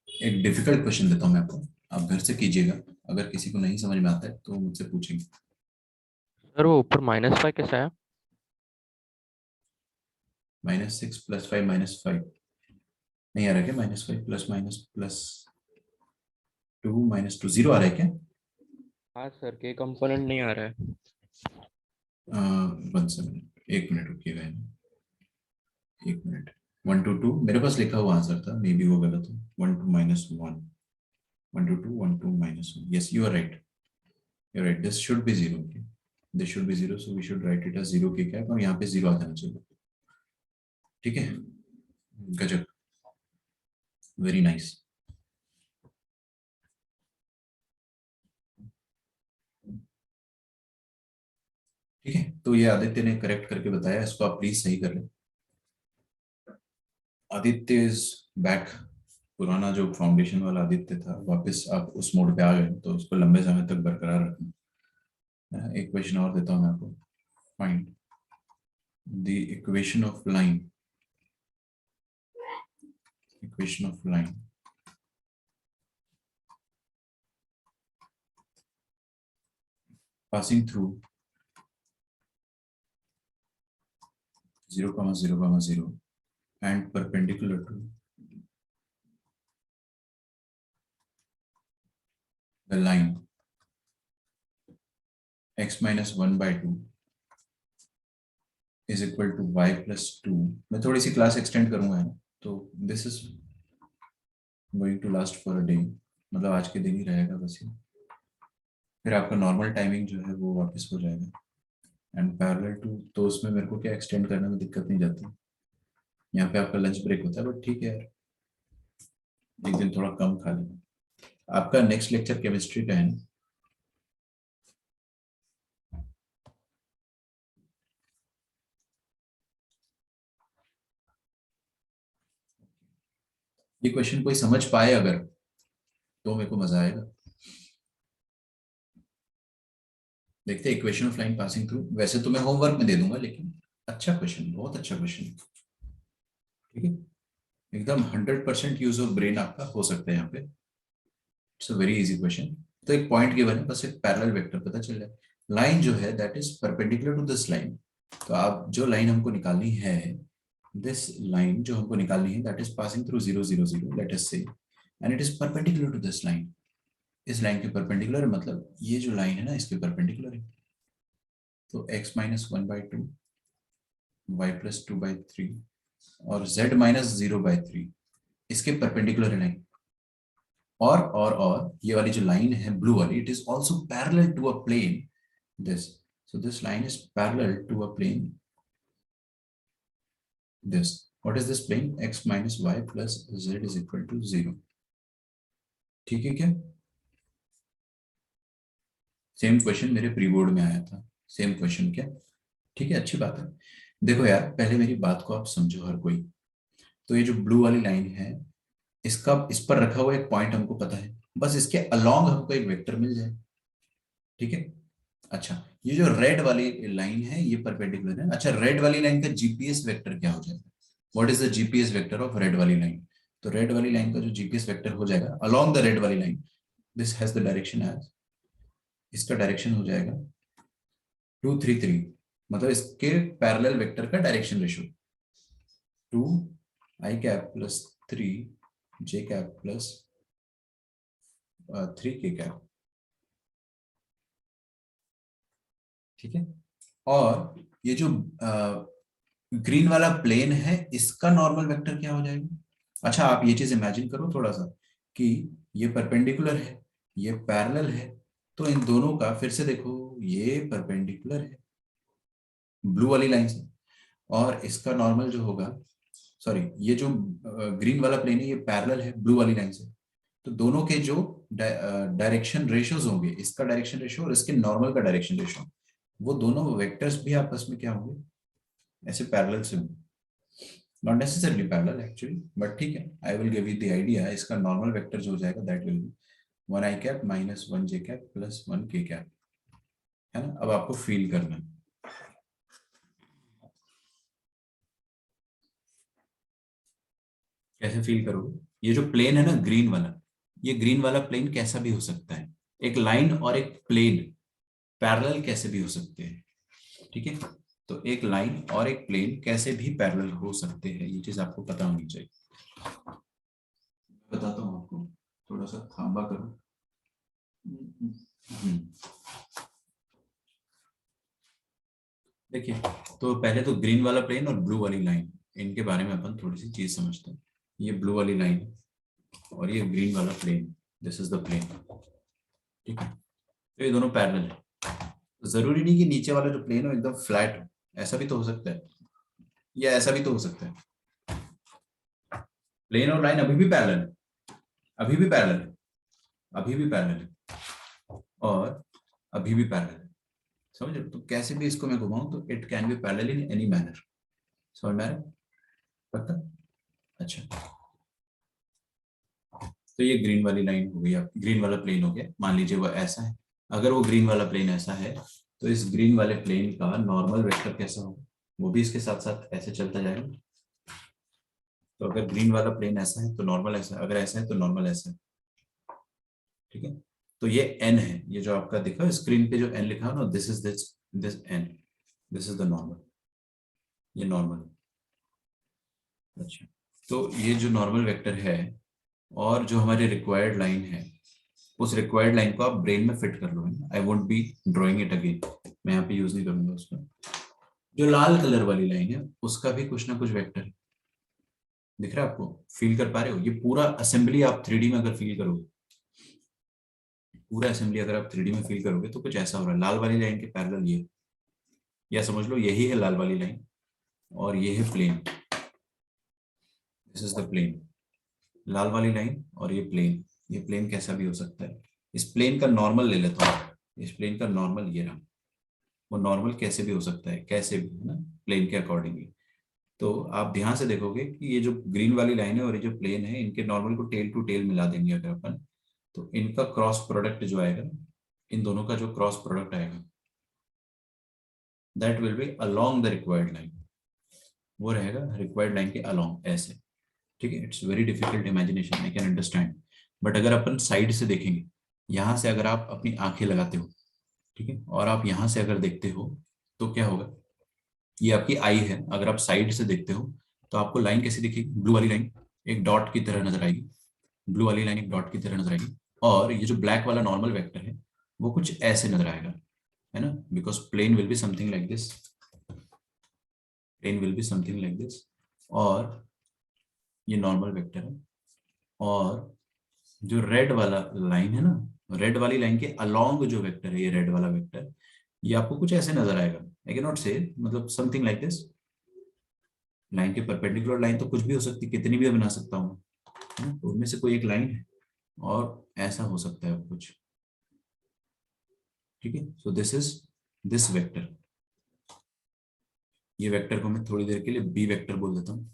एक डिफिकल्ट क्वेश्चन देता हूँ मैं आपको, आप घर से कीजिएगा, अगर किसी को नहीं समझ में आता है तो मुझसे पूछेंगे। सर वो ऊपर -5 कैसा है? -6 + 5 -5 नहीं आ रहा क्या? -5 प्लस माइनस प्लस 2 -2 0 आ रहा है क्या? हाँ सर, के कंपोनेंट नहीं आ रहा है। 1 मिनट, 1 मिनट रुकिएगा, 1 मिनट। 1 to 2 मेरे पास लिखा हुआ आंसर था, मे बी वो गलत हो। 1 to -1, 1 to 2, 1 to -1, yes you are right, you're right, this should be 0, okay, this should be 0, so we should write it as 0 के कैप, और यहाँ पे 0 आ जाना चाहिए। ठीक है, गजब, वेरी नाइस। ठीक है, तो ये आदित्य ने करेक्ट करके बताया, इसको आप प्लीज सही कर लें। Aditya is back. पुराना जो फाउंडेशन वाला आदित्य था, वापस आप उस मोड पे आ गए, तो उसको लंबे समय तक बरकरार रखना है ना। एक क्वेश्चन और देता हूँ मैं आपको, find the equation of line, equation of line passing through 0, 0, 0 and perpendicular to the line x-1/2 is equal to y+2। मैं थोड़ी सी क्लास एक्सटेंड करूंगा है ना, तो this is going to last for a day, मतलब आज के दिन ही रहेगा बस ये, फिर आपका नॉर्मल टाइमिंग जो है वो वापस हो जाएगा। एंड पैरेलल टू, तो उसमें मेरे को क्या एक्सटेंड करने में दिक्कत नहीं जाती, यहाँ पे आपका लंच ब्रेक होता है, बट ठीक है यार, एक दिन थोड़ा कम खा लेना। आपका नेक्स्ट लेक्चर केमिस्ट्री का है ना? ये क्वेश्चन कोई समझ पाए अगर, तो मेरे को मजा आएगा। देखते हैं, equation of line passing through, वैसे तो मैं होमवर्क में दे दूंगा, लेकिन अच्छा क्वेश्चन, बहुत अच्छा क्वेश्चन। ठीक है, एकदम 100% यूज ऑफ ब्रेन आपका हो सकता है यहाँ पे। It's a very easy question. तो एक पॉइंट गिवन है, बस एक पैरेलल वेक्टर पता चल रहा है, लाइन जो है that is perpendicular to this line. तो आप जो लाइन हमको निकालनी है, दिस लाइन जो हमको निकालनी है, that is passing through 0, 0, 0, let us say, and it is perpendicular to this line. इस लाइन के परपेंडिकुलर मतलब ये जो लाइन है ना, इसके परपेंडिकुलर है। तो x-1/2 y+2/3 और z-0/3 इसके परपेंडिकुलर है लाइन। और ये वाली जो लाइन है ब्लू वाली, it is also parallel to a plane this, so this line is parallel to a plane this. What is this plane? x - y plus z is equal to 0। ठीक है क्या? Same question मेरे pre board में आया था, same question क्या? ठीक है, अच्छी बात है। देखो यार, पहले मेरी बात को आप समझो हर कोई। तो ये जो ब्लू वाली लाइन है, इसका इस पर रखा हुआ एक पॉइंट हमको पता है, बस इसके अलोंग हमको एक वेक्टर मिल जाए। ठीक है, अच्छा, ये जो रेड वाली लाइन है ये परपेंडिकुलर है। अच्छा, रेड वाली लाइन का जीपीएस वेक्टर क्या हो जाएगा? What is the GPS vector of red वाली लाइन? तो रेड वाली लाइन का जो जीपीएस वेक्टर हो जाएगा अलोंग द रेड वाली line, this has the direction as, इसका डायरेक्शन हो जाएगा 2 3 3, मतलब इसके पैरेलल वेक्टर का डायरेक्शन रेशियो 2 आई कैप प्लस 3 जे कैप प्लस 3 के कैप। ठीक है, और ये जो ग्रीन वाला प्लेन है इसका नॉर्मल वेक्टर क्या हो जाएगा? अच्छा, आप ये चीज इमेजिन करो थोड़ा सा कि ये परपेंडिकुलर है, ये पैरेलल है, तो इन दोनों का फिर से देखो, ये परपेंडिकुलर है ब्लू वाली लाइन से, और इसका नॉर्मल जो होगा, सॉरी, ये जो ग्रीन वाला प्लेन है ये पैरेलल है ब्लू वाली लाइन से, तो दोनों के जो डायरेक्शन रेशियोज होंगे, इसका डायरेक्शन रेशियो और इसके नॉर्मल का डायरेक्शन रेशियो, वो दोनों वेक्टर्स भी आपस में क्या होंगे? ऐसे पैरेलल से होंगे। Not necessarily parallel actually, but ठीक है, I will give you the idea. इसका नॉर्मल वेक्टर जो हो जाएगा that will B 1 I cap minus 1 J cap plus 1 के कैप, है ना? अब आपको फील करना है, कैसे फील करोगे? ये जो प्लेन है ना ग्रीन वाला, ये ग्रीन वाला प्लेन कैसा भी हो सकता है, एक लाइन और एक प्लेन पैरेलल कैसे भी हो सकते हैं। ठीक है, तो एक लाइन और एक प्लेन कैसे भी पैरेलल हो सकते हैं, ये चीज आपको पता होनी चाहिए। बताता हूँ आपको, थोड़ा सा थांबा करो। हम्म। देखिए, तो पहले तो ग्रीन वाला प्लेन और ब्लू वाली लाइन, इनके बारे में अपन थोड़ी सी चीज समझते हैं। ये ब्लू वाली लाइन और ये ग्रीन वाला plane, this is the plane. ठीक है, तो ये दोनों पैरेलल है। तो जरूरी नहीं कि नीचे वाला जो प्लेन हो एकदम फ्लैट हो, ऐसा भी तो हो सकता है, या ऐसा भी तो हो सकता है। प्लेन और लाइन अभी भी पैरेलल है, अभी भी पैरेलल है, अभी भी पैरेलल है, और अभी भी पैरेलल है। समझ रहे हो? तो कैसे भी इसको मैं घुमाऊं तो it can be parallel in any manner. समझ में आ रहा है? पक्का? अच्छा, तो ये ग्रीन वाली लाइन हो गई, आप ग्रीन वाला प्लेन हो गया, मान लीजिए वो ऐसा है। अगर वो ग्रीन वाला प्लेन ऐसा है तो इस ग्रीन वाले प्लेन का नॉर्मल वेक्टर कैसा होगा? वो भी इसके साथ साथ ऐसे चलता जाएगा। तो अगर ग्रीन वाला प्लेन ऐसा है तो नॉर्मल ऐसा है, अगर ऐसा है तो नॉर्मल ऐसा है। ठीक है, तो ये एन है, ये जो आपका दिखा स्क्रीन पे जो एन लिखा है ना, this is this N, this is the normal, ये नॉर्मल। अच्छा, तो ये जो नॉर्मल वेक्टर है और जो हमारी रिक्वायर्ड लाइन है, उस रिक्वायर्ड लाइन को आप ब्रेन में फिट कर लो। I won't be drawing it again, मैं यहाँ पे यूज नहीं करूंगा उसका। जो लाल कलर वाली लाइन है उसका भी कुछ ना कुछ वेक्टर है, दिख रहा है आपको? फील कर पा रहे हो? ये पूरा असेंबली आप 3D में अगर फील करोगे, पूरा असेंबली अगर आप 3D में फील करोगे तो कुछ ऐसा हो रहा है। लाल वाली लाइन के पैरेलल ये, या समझ लो यही है लाल वाली लाइन, और ये है plane, this is the plane. लाल वाली लाइन और ये प्लेन कैसा भी हो सकता है। इस प्लेन का नॉर्मल ले लेता हूँ, इस प्लेन का नॉर्मल ये रहा। वो नॉर्मल कैसे भी हो सकता है, कैसे भी, है ना, प्लेन के अकॉर्डिंगली। तो आप ध्यान से देखोगे कि ये जो ग्रीन वाली लाइन है और ये जो प्लेन है, इनके नॉर्मल को टेल टू टेल मिला देंगे अगर अपन, तो इनका क्रॉस प्रोडक्ट जो आएगा, इन दोनों का जो क्रॉस प्रोडक्ट आएगा, that will be along the required line, वो रहेगा रिक्वायर्ड लाइन के अलोंग ऐसे। ठीक है, it's very difficult imagination, I can understand, but अगर अपन साइड से देखेंगे, यहाँ से अगर आप अपनी आंखें लगाते हो, ठीक है, और आप यहाँ से अगर देखते हो तो क्या होगा? ये आपकी आई है, अगर आप साइड से देखते हो तो आपको लाइन कैसी दिखेगी? ब्लू वाली लाइन एक डॉट की तरह नजर आएगी, ब्लू वाली लाइन एक डॉट की तरह नजर आएगी, और ये जो ब्लैक वाला नॉर्मल वेक्टर है वो कुछ ऐसे नजर आएगा, है ना? Because plane will be something like this, plane will be something like this, और ये नॉर्मल वेक्टर है, और जो रेड वाला लाइन है ना, रेड वाली लाइन के अलोंग जो वेक्टर है, ये रेड वाला वेक्टर, ये आपको कुछ ऐसे नजर आएगा। आई कैन नॉट से, मतलब समथिंग लाइक दिस। लाइन के परपेंडिकुलर लाइन तो कुछ भी हो सकती है, कितनी भी बना सकता हूँ, है ना? तो उनमें से कोई एक लाइन है और ऐसा हो सकता है कुछ। ठीक है, सो दिस इज दिस वेक्टर। ये वेक्टर को मैं थोड़ी देर के लिए बी वेक्टर बोल देता हूँ।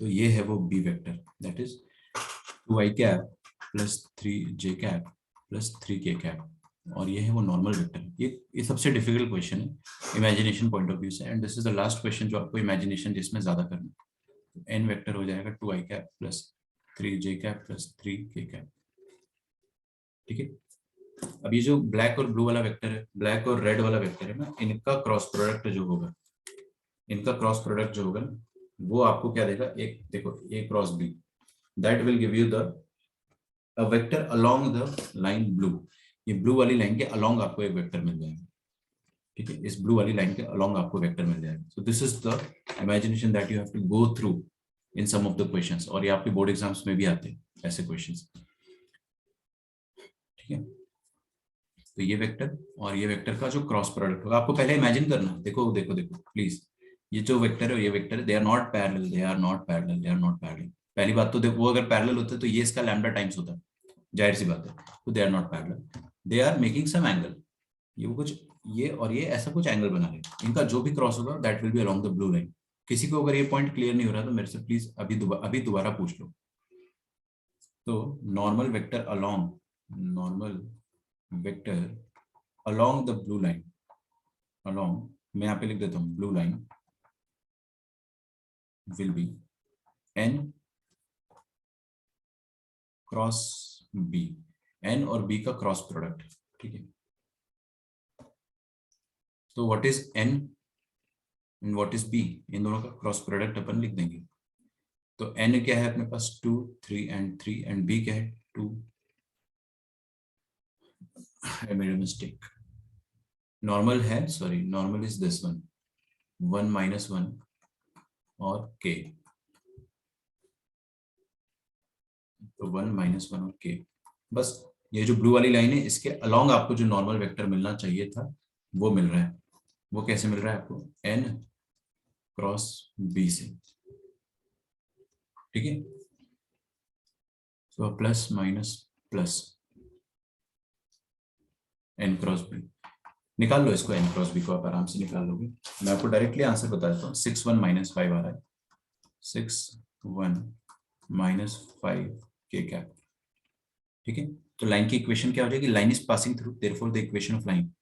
तो ये है वो B vector, that is 2 I cap plus 3 J cap plus 3 के कैप, और ये है वो नॉर्मल वेक्टर। ये सबसे डिफिकल्ट क्वेश्चन है इमेजिनेशन पॉइंट ऑफ व्यू से, and this is the last question जो आपको इमेजिनेशन जिसमें ज्यादा करना है। तो एन वेक्टर हो जाएगा 2i cap plus 3j cap plus 3k cap. ठीक है, अब ये जो ब्लैक और ब्लू वाला वेक्टर है, ब्लैक और रेड वाला वेक्टर है ना, इनका क्रॉस प्रोडक्ट जो होगा, इनका क्रॉस प्रोडक्ट जो होगा ना, वो आपको क्या देगा, एक देखो A cross B, that will give you the a vector along the line blue. ये ब्लू वाली लाइन के अलोंग आपको एक वेक्टर मिल जाएगा। ठीक है, इस ब्लू वाली लाइन के अलोंग आपको वेक्टर मिल जाएगा। So this is the imagination that you have to go through in some of the questions, और ये आपके बोर्ड एग्जाम्स में भी आते हैं ऐसे क्वेश्चंस। ठीक है, तो ये वेक्टर और ये वेक्टर का जो क्रॉस प्रोडक्ट होगा, आपको पहले इमेजिन करना। देखो देखो देखो प्लीज, ये जो वेक्टर है और ये वेक्टर है, they are not parallel, they are not parallel, they are not parallel. पहली बात तो देखो, वो अगर पैरेलल होते तो ये इसका लैम्डा टाइम्स होता, जाहिर सी बात है। तो they are not parallel, they are making some angle. ये वो कुछ, ये और ये ऐसा कुछ एंगल बना रहे हैं। इनका जो भी क्रॉस होगा that will be along the blue line. किसी को अगर ये पॉइंट क्लियर नहीं हो रहा तो मेरे से प्लीज अभी दोबारा पूछ लो। तो normal vector along, normal vector along the blue line, along, मैं यहाँ पे लिख देता हूँ blue line, will be N cross B, N और बी का क्रॉस प्रोडक्ट। ठीक है, तो what is N and what is B, इन दोनों का क्रॉस प्रोडक्ट अपन लिख देंगे। तो एन क्या है अपने पास 2 3 एंड 3, एंड बी क्या है 2, I made a mistake, normal है, sorry, normal is this one, 1 - 1 और k, तो 1 - 1 और k। बस ये जो ब्लू वाली लाइन है इसके अलोंग आपको जो नॉर्मल वेक्टर मिलना चाहिए था वो मिल रहा है। वो कैसे मिल रहा है आपको, n क्रॉस b से। ठीक है, तो plus minus plus n cross b, निकाल लो इसको, n क्रॉस b को आप आराम से निकाल लोगे। मैं आपको डायरेक्टली आंसर बता देता हूँ, 6 1 - 5 आ रहा है, 6 1 - 5 k कैप। ठीक है, तो लाइन की इक्वेशन क्या हो जाएगी, line is passing through, therefore the equation of line,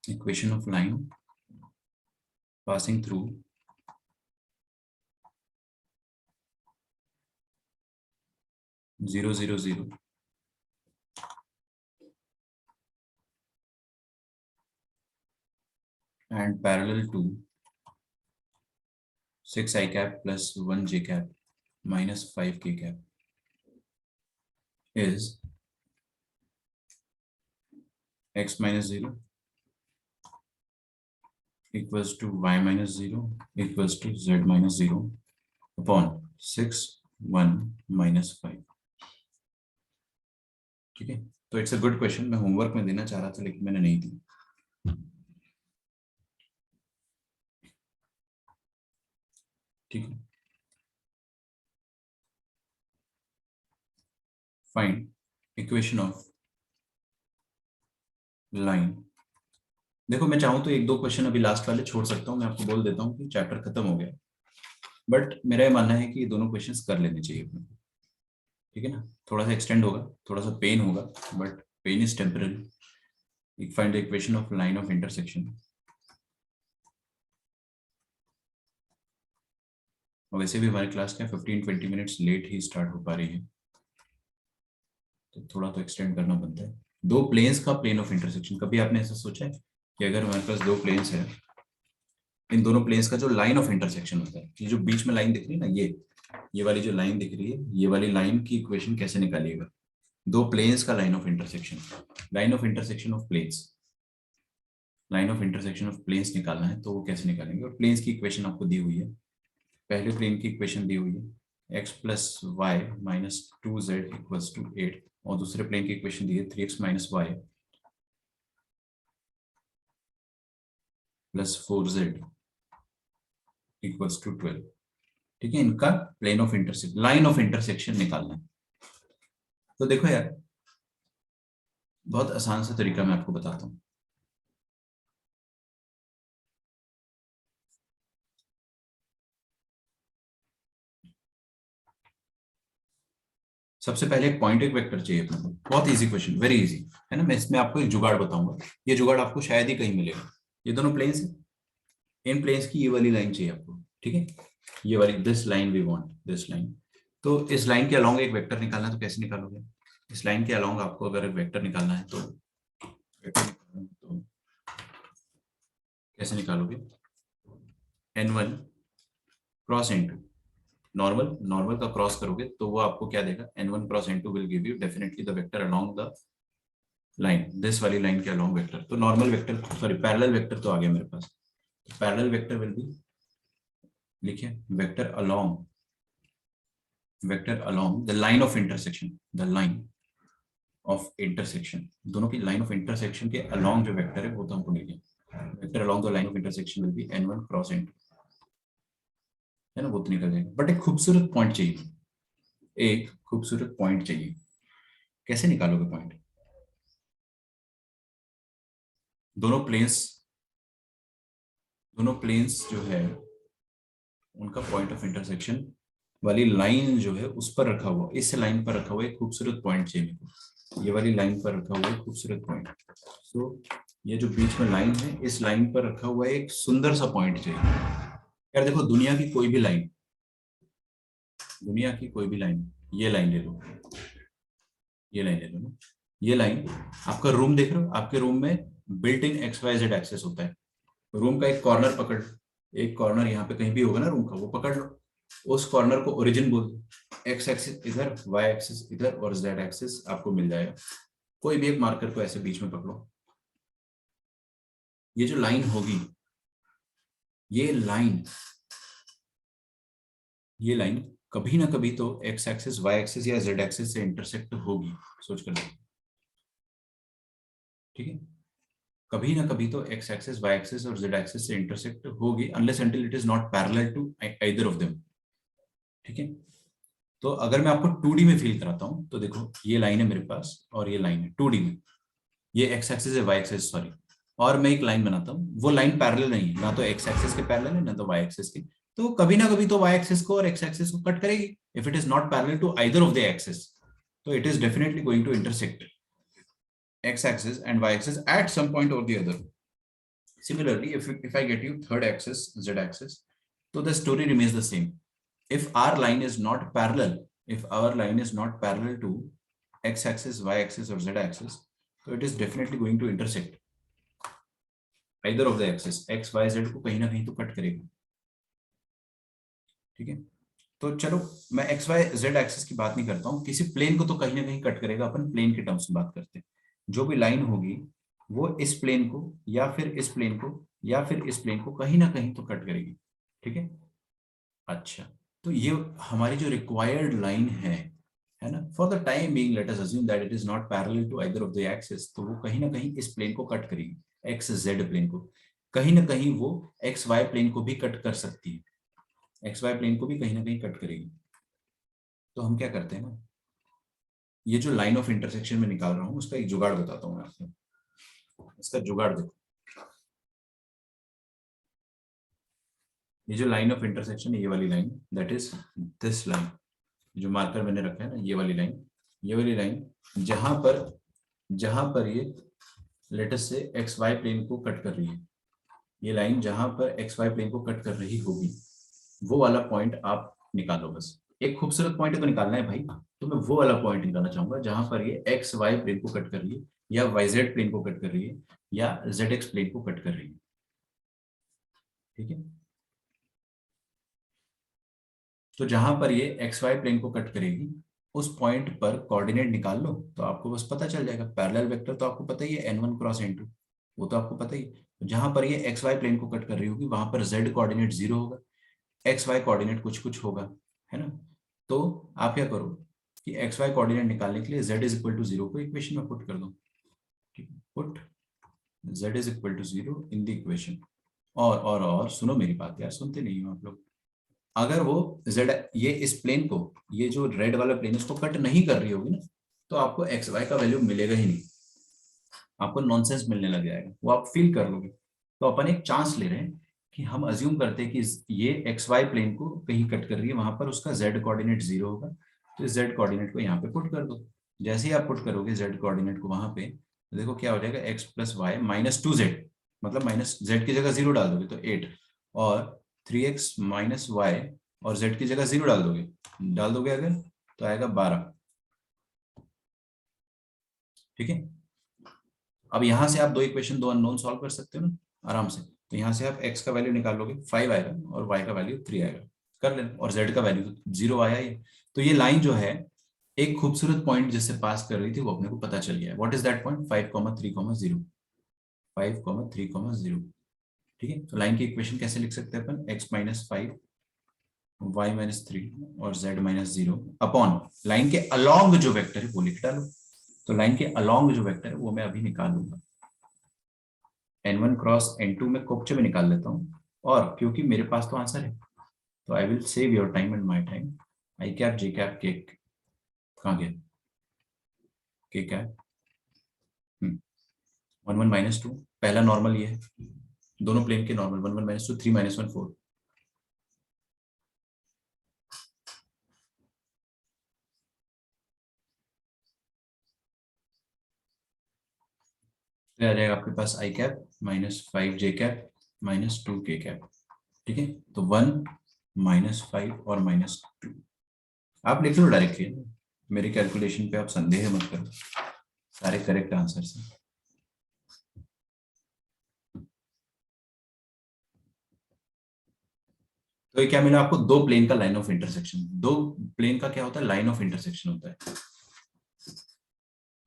equation of line passing through 0 0 0 and parallel to 6i cap plus 1j cap minus 5k cap is x minus 0 equals to y minus 0 equals to z minus 0 upon 6 1 minus 5। ठीक है, तो it's a good question, मैं homework में देना चाह रहा था लेकिन मैंने नहीं दी। ठीक है, फाइंड इक्वेशन ऑफ लाइन। देखो मैं चाहूँ तो एक दो क्वेश्चन अभी लास्ट वाले छोड़ सकता हूँ, मैं आपको बोल देता हूँ कि चैप्टर खत्म हो गया, बट मेरा ये मानना है कि ये दोनों क्वेश्चंस कर लेने चाहिए अपने। ठीक है ना, थोड़ा सा एक्सटेंड होगा, थोड़ा सा पेन होगा, but pain is temporary. Find the equation of line of intersection. और वैसे भी हमारी क्लास क्या 15-20 मिनट्स लेट ही स्टार्ट हो पा रही है, तो थोड़ा तो एक्सटेंड करना बनता है। दो प्लेन्स का प्लेन ऑफ इंटरसेक्शन, कभी आपने ऐसा सोचा है कि अगर हमारे पास दो प्लेन्स है, इन दोनों प्लेन्स का जो लाइन ऑफ इंटरसेक्शन होता है, ये जो बीच में लाइन दिख रही है ना, ये वाली जो लाइन दिख रही है, ये वाली लाइन की इक्वेशन कैसे निकालिएगा। दो प्लेन्स का line of intersection, line of intersection of planes, line of intersection of planes निकालना है तो वो कैसे निकालेंगे। और प्लेन्स की इक्वेशन आपको दी हुई है, पहले प्लेन की इक्वेशन दी हुई है x plus Y minus 2z equals to 8, और दूसरे प्लेन की इक्वेशन दी है 3x minus Y plus 4z equals to 12। ठीक है, इनका plane of intersection, line of intersection निकालना है। तो देखो यार, बहुत आसान सा तरीका मैं आपको बताता हूँ। सबसे पहले एक पॉइंट एक वेक्टर चाहिए अपने को, बहुत इजी क्वेश्चन, वेरी इजी है ना। मैं इसमें आपको एक जुगाड़ बताऊंगा, ये जुगाड़ आपको शायद ही कहीं मिलेगा। ये दोनों प्लेन्स है, इन प्लेन्स की ये वाली लाइन चाहिए आपको, ठीक है, ये वाली, this line we want, this line. तो इस लाइन के अलोंग एक वेक्टर निकालना है, तो कैसे निकालोगे? इस लाइन के अलोंग आपको अगर एक वेक्टर निकालना है तो कैसे निकालोगे? n1 cross n2, normal, normal का क्रॉस करोगे तो वो आपको क्या देगा? n1 cross n2 will give you definitely the vector along the line, this वाली लाइन के अलोंग वेक्टर। तो normal vector, sorry parallel vector तो आ गया मेरे पास। पैरेलल वेक्टर विल बी, लिखिए, vector along the line of intersection, the line of intersection, दोनों की line of intersection के अलोंग जो वेक्टर है वो तो हमको लिखिए, vector along the line of intersection will be n1 cross n2, है ना, वो तो निकल जाएगा। बट एक खूबसूरत पॉइंट चाहिए, एक खूबसूरत पॉइंट चाहिए। कैसे निकालोगे पॉइंट? दोनों प्लेन्स जो है उनका पॉइंट ऑफ इंटरसेक्शन वाली लाइन जो है उस पर रखा हुआ, इस लाइन पर रखा हुआ एक खूबसूरत पॉइंट चाहिए मेरे को, ये वाली लाइन पर रखा हुआ एक खूबसूरत पॉइंट। सो ये जो बीच में लाइन है, इस लाइन पर रखा हुआ एक सुंदर सा पॉइंट चाहिए। यार देखो, दुनिया की कोई भी लाइन, दुनिया की कोई भी लाइन, ये लाइन ले लो, ये लाइन ले लो ना, ये लाइन, आपका रूम देख रहे हो, आपके रूम में बिल्ट इन XYZ एक्सेस होता है। रूम का एक कॉर्नर पकड़, एक कॉर्नर यहाँ पे कहीं भी होगा ना रूम का, वो पकड़ लो, उस कॉर्नर को ओरिजिन बोल दो, एक्स एक्सिस इधर, वाई एक्सिस इधर और जेड एक्सिस आपको मिल जाएगा। कोई भी एक मार्कर को ऐसे बीच में पकड़ो, ये जो लाइन होगी, ये लाइन, ये लाइन कभी ना कभी तो एक्स एक्सिस, वाई एक्सिस या जेड एक्सिस से इंटरसेक्ट होगी, सोच कर देखो, ठीक है, कभी ना कभी तो एक्स एक्सिस, वाई एक्सिस और जेड एक्सिस से इंटरसेक्ट होगी, unless until it is not parallel to either of them, ठीक है। तो अगर मैं आपको 2D में फील कराता हूं तो देखो, ये लाइन है मेरे पास और ये लाइन है 2D में, ये एक्स एक्सिस है, वाई एक्सिस, सॉरी, और मैं एक लाइन बनाता हूँ, वो लाइन पैरेलल नहीं है, ना तो एक्स एक्सिस के पैरेलल है ना तो वाई एक्सिस के, तो कभी ना कभी तो वाई एक्सिस को और एक्स एक्सिस को कट करेगी। If it is not parallel to either of the axis, तो it is definitely going to intersect x axis and y axis at some point or the other. Similarly, if I get you third axis, z axis, so the story remains the same. If our line is not parallel, if our line is not parallel to x axis, y axis or z axis, so it is definitely going to intersect either of the axis, x, y, z को कहीं ना कहीं तो cut करेगा, ठीक है। तो चलो, मैं एक्स वाई जेड एक्सिस की बात नहीं करता हूँ, किसी प्लेन को तो कहीं ना कहीं कट करेगा, अपन प्लेन के टर्म्स में बात करते हैं। जो भी लाइन होगी वो इस प्लेन को या फिर इस प्लेन को या फिर इस प्लेन को कहीं ना कहीं तो कट करेगी, ठीक है। अच्छा, तो ये हमारी जो रिक्वायर्ड लाइन है ना, for the time being let us assume that it is not parallel to either of the axis, तो वो कहीं ना कहीं इस प्लेन को कट करेगी, एक्स जेड प्लेन को, कहीं ना कहीं वो एक्स वाई प्लेन को भी कट कर सकती है, एक्स वाई प्लेन को भी कहीं ना कहीं कट करेगी। तो हम क्या करते हैं ना, ये जो लाइन ऑफ इंटरसेक्शन में निकाल रहा हूं उसका एक जुगाड़ बताता हूं मैं आपको। इसका जुगाड़ देखो, ये जो लाइन ऑफ इंटरसेक्शन है, ये वाली line, that is this line, जो मार्कर मैंने रखा है ना, ये वाली लाइन, ये वाली लाइन, जहां पर ये let's say X Y plane को कट कर रही है, ये लाइन जहां पर एक्स वाई प्लेन को कट कर रही होगी, वो वाला पॉइंट आप निकालो। बस एक खूबसूरत पॉइंट को निकालना है भाई, तो मैं वो वाला पॉइंट निकालना चाहूंगा जहां पर ये एक्स वाई प्लेन को कट कर रही है, या वाई जेड प्लेन को कट कर रही है, या जेड एक्स प्लेन को कट कर रही है, ठीक है। तो जहां पर ये एक्स वाई प्लेन को कट करेगी, उस पॉइंट पर कोऑर्डिनेट निकाल लो, तो आपको बस पता चल जाएगा। पैरेलल वेक्टर तो आपको पता ही है, n1 क्रॉस n2, वो तो आपको पता ही है। जहां पर ये एक्स वाई प्लेन को कट कर रही होगी वहां पर z कोऑर्डिनेट 0 होगा, एक्स वाई कोऑर्डिनेट कुछ कुछ होगा, है ना। तो आप क्या करो कि एक्स वाई कोऑर्डिनेट निकालने के लिए z इज इक्वल टू 0 को इक्वेशन में पुट कर दो, ठीक है, put z is equal to 0 in the equation. और सुनो मेरी बात यार, सुनते नहीं हो आप लोग। अगर वो z, ये इस प्लेन को, ये जो रेड वाला प्लेन इसको कट नहीं कर रही होगी ना, तो आपको एक्स वाई का वैल्यू मिलेगा ही नहीं, आपको नॉनसेंस मिलने लग जाएगा, वो आप फील कर लोगे। तो अपन एक चांस ले रहे हैं कि हम अज्यूम करते हैं कि ये एक्स वाई प्लेन को कहीं कट कर रही है, वहां पर उसका z कोऑर्डिनेट 0 होगा, तो इस z कोऑर्डिनेट को यहाँ पे पुट कर दो। जैसे ही आप पुट करोगे z कोऑर्डिनेट को वहां पे, तो देखो क्या हो जाएगा, x plus Y minus 2z, मतलब माइनस z की जगह 0 डाल दोगे तो 8, और 3x माइनस वाई और z की जगह 0 डाल दोगे अगर, तो आएगा 12। ठीक है, अब यहां से आप दो इक्वेशन, दो अननोन सॉल्व कर सकते हो ना आराम से। तो यहां से आप x का वैल्यू निकालोगे 5 आएगा और y का वैल्यू 3 आएगा, कर लेना, और z का वैल्यू 0 आया ही। तो ये लाइन जो है एक खूबसूरत पॉइंट जिससे पास कर रही थी वो अपने को पता चल गया। What is that point? 5,3,0, 5,3,0। ठीक है, तो लाइन की इक्वेशन कैसे लिख सकते हैं अपन? x माइनस 5, y माइनस 3 और z माइनस 0 अपॉन लाइन के अलोंग जो वेक्टर है वो लिख डालो। तो लाइन के अलोंग जो वेक्टर है वो मैं अभी निकालूंगा, n1 क्रॉस n2 में कोपचे में निकाल लेता हूँ, और क्योंकि मेरे पास तो आंसर है तो I will save your time and my time. I cap J cap के, कहाँ गया के कैप, 1 1 माइनस 2, पहला नॉर्मल ये है, दोनों प्लेन के नॉर्मल, 1 1 माइनस 2, 3 माइनस 1 4, आ जाएगा आपके पास आई कैप माइनस 5 जे कैप माइनस 2 के कैप। ठीक है, तो 1 माइनस 5 और माइनस 2 आप लिख लो डायरेक्टली, मेरी कैलकुलेशन पे आप संदेह मत करो, सारे करेक्ट आंसर हैं। तो ये क्या मिला आपको? दो प्लेन का लाइन ऑफ इंटरसेक्शन। दो प्लेन का क्या होता है? लाइन ऑफ इंटरसेक्शन होता है।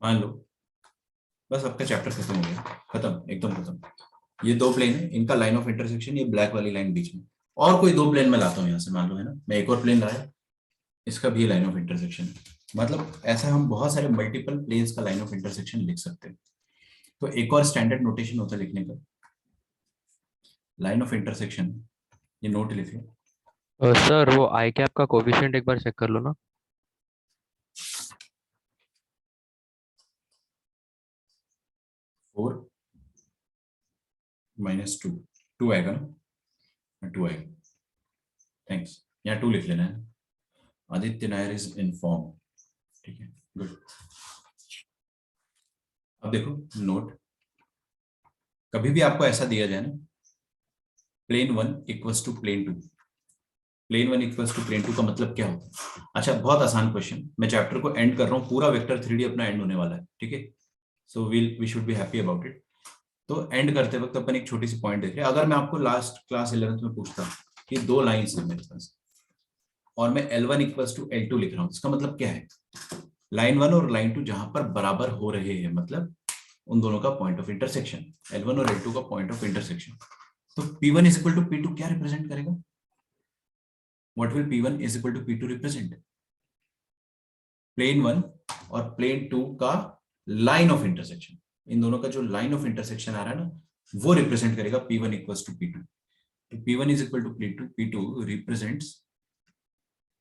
मान लो बस आपका चैप्टर खत्म हो गया, खत्म, एकदम खत्म। ये दो प्लेन है, इनका लाइन ऑफ इंटरसेक्शन ये ब्लैक वाली लाइन बीच में, और कोई दो प्लेन में लाता हूँ यहाँ से, मान लो है ना, मैं एक और प्लेन लाया, इसका भी लाइन ऑफ इंटरसेक्शन है। मतलब ऐसा हम बहुत सारे मल्टीपल प्लेन्स का लाइन ऑफ इंटरसेक्शन लिख सकते हैं। तो एक और स्टैंडर्ड नोटेशन होता है लिखने का, लाइन ऑफ इंटरसेक्शन, ये नोट लिख लो। सर वो आई कैप का कोफिशिएंट एक बार चेक कर लो ना। 4 माइनस 2, 2 आएगा ना, 2 आएगा, थैंक्स, यहाँ 2 लिख लेना है। आदित्य नायर इज इनफॉर्म, ठीक है, गुड। अब देखो नोट, कभी भी आपको ऐसा दिया जाए ना, plane 1 equals to plane 2, plane 1 equals to plane 2 का मतलब क्या होता है? अच्छा, बहुत आसान क्वेश्चन, मैं चैप्टर को एंड कर रहा हूँ, पूरा वेक्टर 3D अपना एंड होने वाला है, ठीक है, so we should be happy about it. तो एंड करते वक्त अपन एक छोटी सी पॉइंट देख रहे हैं। अगर मैं आपको लास्ट क्लास 11th में पूछता कि दो लाइंस है मेरे पास और मैं L1 इक्वल्स टू L2 लिख रहा हूँ, इसका मतलब क्या है? लाइन 1 और लाइन 2 जहां पर बराबर हो रहे हैं, मतलब उन दोनों का पॉइंट ऑफ इंटरसेक्शन, L1 और L2 का पॉइंट ऑफ इंटरसेक्शन। तो P1 is equal to P2 क्या रिप्रेजेंट करेगा? What will P1 is equal to P2 represent? Plane 1 और प्लेन 2 का लाइन ऑफ इंटरसेक्शन, इन दोनों का जो लाइन ऑफ इंटरसेक्शन आ रहा है ना, वो रिप्रेजेंट करेगा P1 इक्वल्स टू P2। तो P1 is equal to P2, P2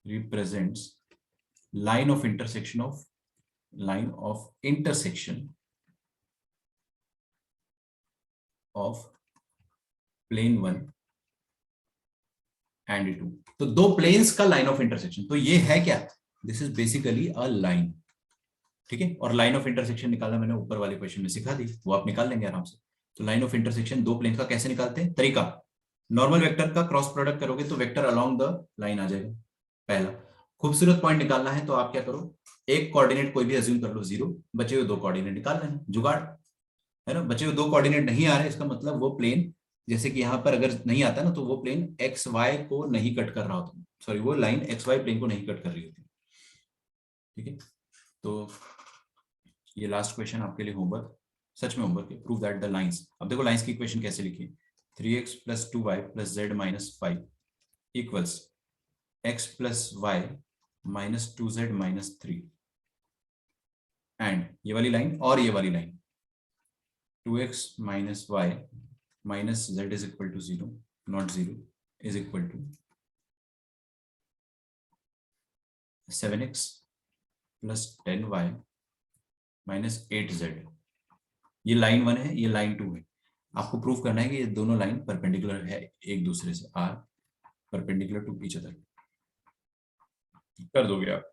represents line of intersection of plane 1 and 2। तो दो प्लेन्स का लाइन ऑफ इंटरसेक्शन, तो ये है क्या? This is basically a line, ठीक है। और लाइन ऑफ इंटरसेक्शन निकालना मैंने ऊपर वाले क्वेश्चन में सिखा दी, वो आप निकाल लेंगे आराम से। तो लाइन ऑफ इंटरसेक्शन दो प्लेन का कैसे निकालते हैं? तरीका, नॉर्मल वेक्टर का क्रॉस प्रोडक्ट करोगे तो वेक्टर अलोंग द लाइन आ जाएगा। पहला खूबसूरत पॉइंट निकालना है तो आप क्या करो, एक कोऑर्डिनेट कोई भी अज्यूम कर लो 0, बचे हुए दो कोऑर्डिनेट निकाल लेना, जुगाड़ है ना। बचे हुए दो कोऑर्डिनेट नहीं आ रहे, इसका मतलब वो प्लेन, जैसे कि यहाँ पर अगर नहीं आता ना, तो वो प्लेन एक्स वाई को नहीं कट कर रहा होता, सॉरी वो लाइन एक्स वाई प्लेन को नहीं कट कर रही होती, ठीक है। तो ये लास्ट क्वेश्चन आपके लिए होमवर्क, सच में होमवर्क है, प्रूव दैट द लाइंस। अब देखो लाइंस की इक्वेशन कैसे लिखी, 3x plus 2y plus z minus 5 equals x plus Y minus 2z minus 3, and ये वाली लाइन और ये वाली line 2x minus Y minus z is equal to 0 not 0 is equal to 7x plus 10y minus 8z। ये line 1 है, ये line 2 है। आपको प्रूव करना है कि ये दोनों लाइन परपेंडिकुलर है एक दूसरे से, are perpendicular to each other. कर दोगे आप?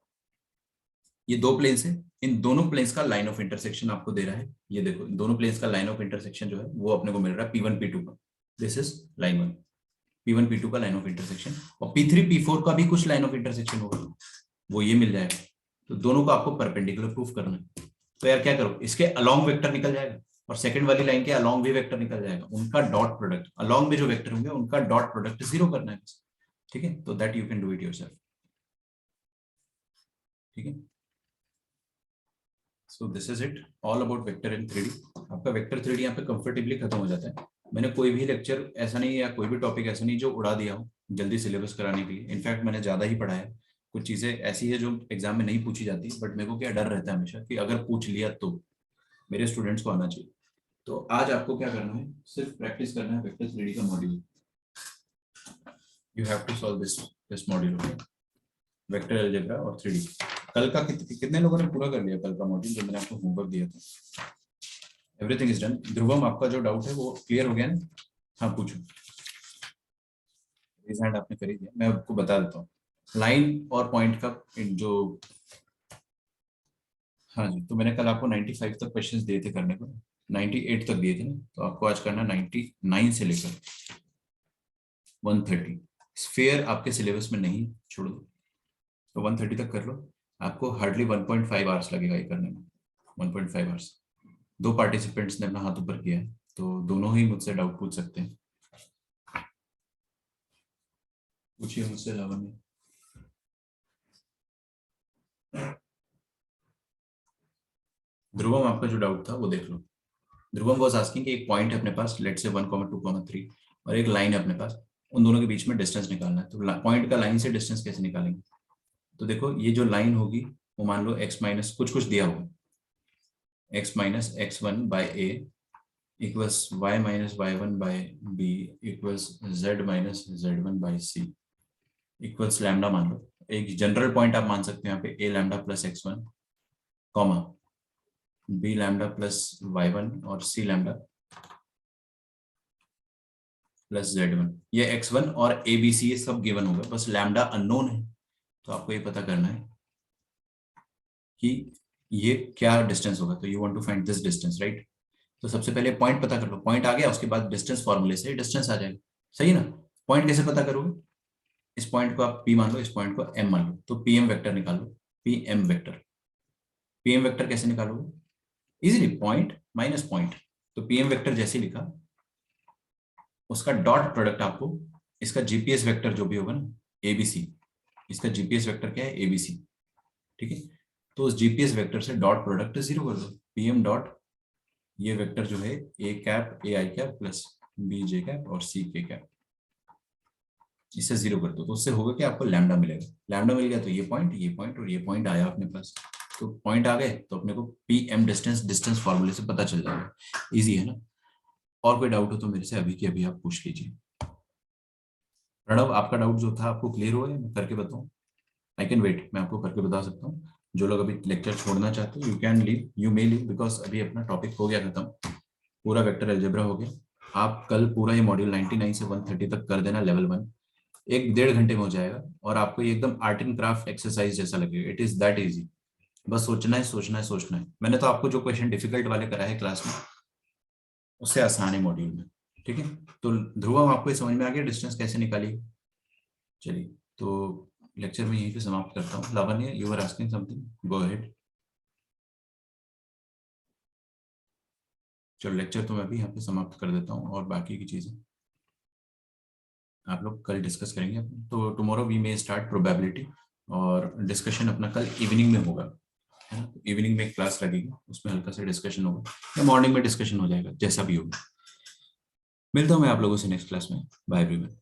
ये दो प्लेन्स है, इन दोनों प्लेन्स का लाइन ऑफ इंटरसेक्शन आपको दे रहा है। ये देखो इन दोनों प्लेन्स का लाइन ऑफ इंटरसेक्शन जो है वो अपने को मिल रहा है P1 P2 का। This is line 1, P1 P2 का लाइन ऑफ इंटरसेक्शन, और P3 P4 का भी कुछ लाइन ऑफ इंटरसेक्शन होगा, वो ये मिल जाएगा। तो दोनों को आपको परपेंडिकुलर प्रूफ करना है। तो यार क्या करो, इसके अलोंग वेक्टर निकल जाएगा और सेकंड वाली लाइन के अलोंग भी वेक्टर निकल जाएगा, उनका डॉट प्रोडक्ट, अलोंग में जो वेक्टर होंगे उनका डॉट प्रोडक्ट 0 करना है। ठीक है, तो that you can do it yourself. ठीक है, सो this is it all about vector in 3D। आपका वेक्टर 3D यहाँ पे कंफर्टेबली खत्म हो जाता है। मैंने कोई भी लेक्चर ऐसा नहीं या कोई भी टॉपिक ऐसा नहीं जो उड़ा दिया हो जल्दी सिलेबस कराने के लिए। इनफैक्ट मैंने ज्यादा ही पढ़ा है। कुछ चीजें ऐसी है जो एग्जाम में नहीं पूछी जाती, बट मेरे को क्या डर रहता है हमेशा कि अगर पूछ लिया तो मेरे स्टूडेंट्स को आना चाहिए। तो आज आपको क्या करना है, सिर्फ प्रैक्टिस करना है वेक्टर 3D का module. You have to solve this module, vector algebra और 3D। कल का कितने लोगों ने पूरा कर लिया कल का मॉड्यूल जो मैंने आपको होमवर्क दिया था? Everything is done. ध्रुवम, आपका जो डाउट है वो क्लियर हो गया ना? हाँ पूछो। रेज हैंड आपने कर ही दिया, मैं आपको बता देता हूँ लाइन और पॉइंट का जो। हाँ जी, तो मैंने कल आपको 95 तक क्वेश्चंस दिए थे करने को, 98 तक दिए थे ना, तो आपको आज करना 99 से लेकर 130। स्फीयर आपके सिलेबस में नहीं, छोड़ दो, तो 130 तक कर लो। आपको हार्डली 1.5 आवर्स लगेगा ये करने में, 1.5 आवर्स। दो पार्टिसिपेंट्स ने अपना हाथ ऊपर किया है, तो दोनों ही मुझसे डाउट पूछ सकते हैं। पूछिए मुझसे लावण्य। ध्रुवम, आपका जो डाउट था वो देख लो। ध्रुवम वाज आस्किंग कि एक पॉइंट है अपने पास, लेट से 1,2,3, और एक लाइन है अपने पास, उन दोनों के बीच में डिस्टेंस निकालना है। तो पॉइंट का लाइन से डिस्टेंस कैसे निकालेंगे? तो देखो ये जो लाइन होगी वो मान लो x माइनस कुछ कुछ दिया होगा, x minus x1 by a equals y minus y1 by b equals z minus z1 by c equals lambda मान लो। एक जनरल पॉइंट आप मान सकते हो यहाँ पे a lambda plus x1 comma b lambda plus y1 और c लैम्डा प्लस z1। ये x1 और a b c ये सब गिवन होगा, बस लैम्डा अननोन है। तो आपको ये पता करना है कि ये क्या डिस्टेंस होगा। तो you want to find this distance, right? तो सबसे पहले पॉइंट पता कर लो, पॉइंट आ गया उसके बाद डिस्टेंस फॉर्मूले से डिस्टेंस आ जाएगा, सही है ना? पॉइंट कैसे पता करोगे? इस पॉइंट को आप p मान लो, इस पॉइंट को m मान लो, तो pm वेक्टर निकालो, pm वेक्टर। pm वेक्टर कैसे निकालोगे? Easily, point minus point. तो pm वेक्टर जैसे लिखा, उसका डॉट प्रोडक्ट आपको, इसका जीपीएस वेक्टर जो भी होगा ना, एबीसी, इसका जीपीएस वेक्टर क्या है? एबीसी। ठीक है, तो उस जीपीएस वेक्टर से डॉट प्रोडक्ट 0 कर दो। पीएम डॉट ये वेक्टर जो है A cap A I cap plus B J cap और सी के कैप, इसे 0 कर दो। तो उससे होगा कि आपको लैम्डा मिलेगा। लैम्डा मिल गया तो ये पॉइंट और ये पॉइंट आया अपने पास। तो पॉइंट आ गए तो अपने को पी एम डिस्टेंस फॉर्मूले से पता चल जाएगा। इजी है ना? और कोई डाउट हो तो मेरे से अभी के अभी आप पूछ लीजिए। प्रणव, आपका डाउट जो था आपको क्लियर हुआ है? मैं करके बताऊं? आई कैन वेट, मैं आपको करके बता सकता हूँ। जो लोग अभी लेक्चर छोड़ना चाहते हो, you can leave, you may leave, because अभी अपना टॉपिक हो गया खत्म, पूरा वेक्टर अलजेब्रा हो गया। आप कल पूरा ये मॉड्यूल 99 से 130 तक कर देना, लेवल 1, 1-1.5 घंटे में हो जाएगा। और आपको ये एकदम आर्ट एंड क्राफ्ट एक्सरसाइज जैसा लगेगा। It is that easy. बस सोचना है, सोचना है, सोचना है। मैंने तो आपको जो क्वेश्चन डिफिकल्ट वाले कराए है क्लास में, उससे आसान है मॉड्यूल में। ठीक है, तो ध्रुवम आपको ये समझ में आ गया डिस्टेंस कैसे निकाली? चलिए, तो लेक्चर में यहीं पे समाप्त करता हूँ। Lavanya, you are asking something, go ahead. चलो, लेक्चर तो मैं भी यहाँ पे समाप्त कर देता हूँ, और बाकी की चीजें आप लोग कल डिस्कस करेंगे। तो tomorrow we may start probability, और डिस्कशन अपना कल इवनिंग में होगा, है ना? इवनिंग में एक क्लास लगेगी, उसमें हल्का सा डिस्कशन होगा, या मॉर्निंग में डिस्कशन हो जाएगा, जैसा भी होगा। मिलता हूँ मैं आप लोगों से नेक्स्ट क्लास में। Bye everyone.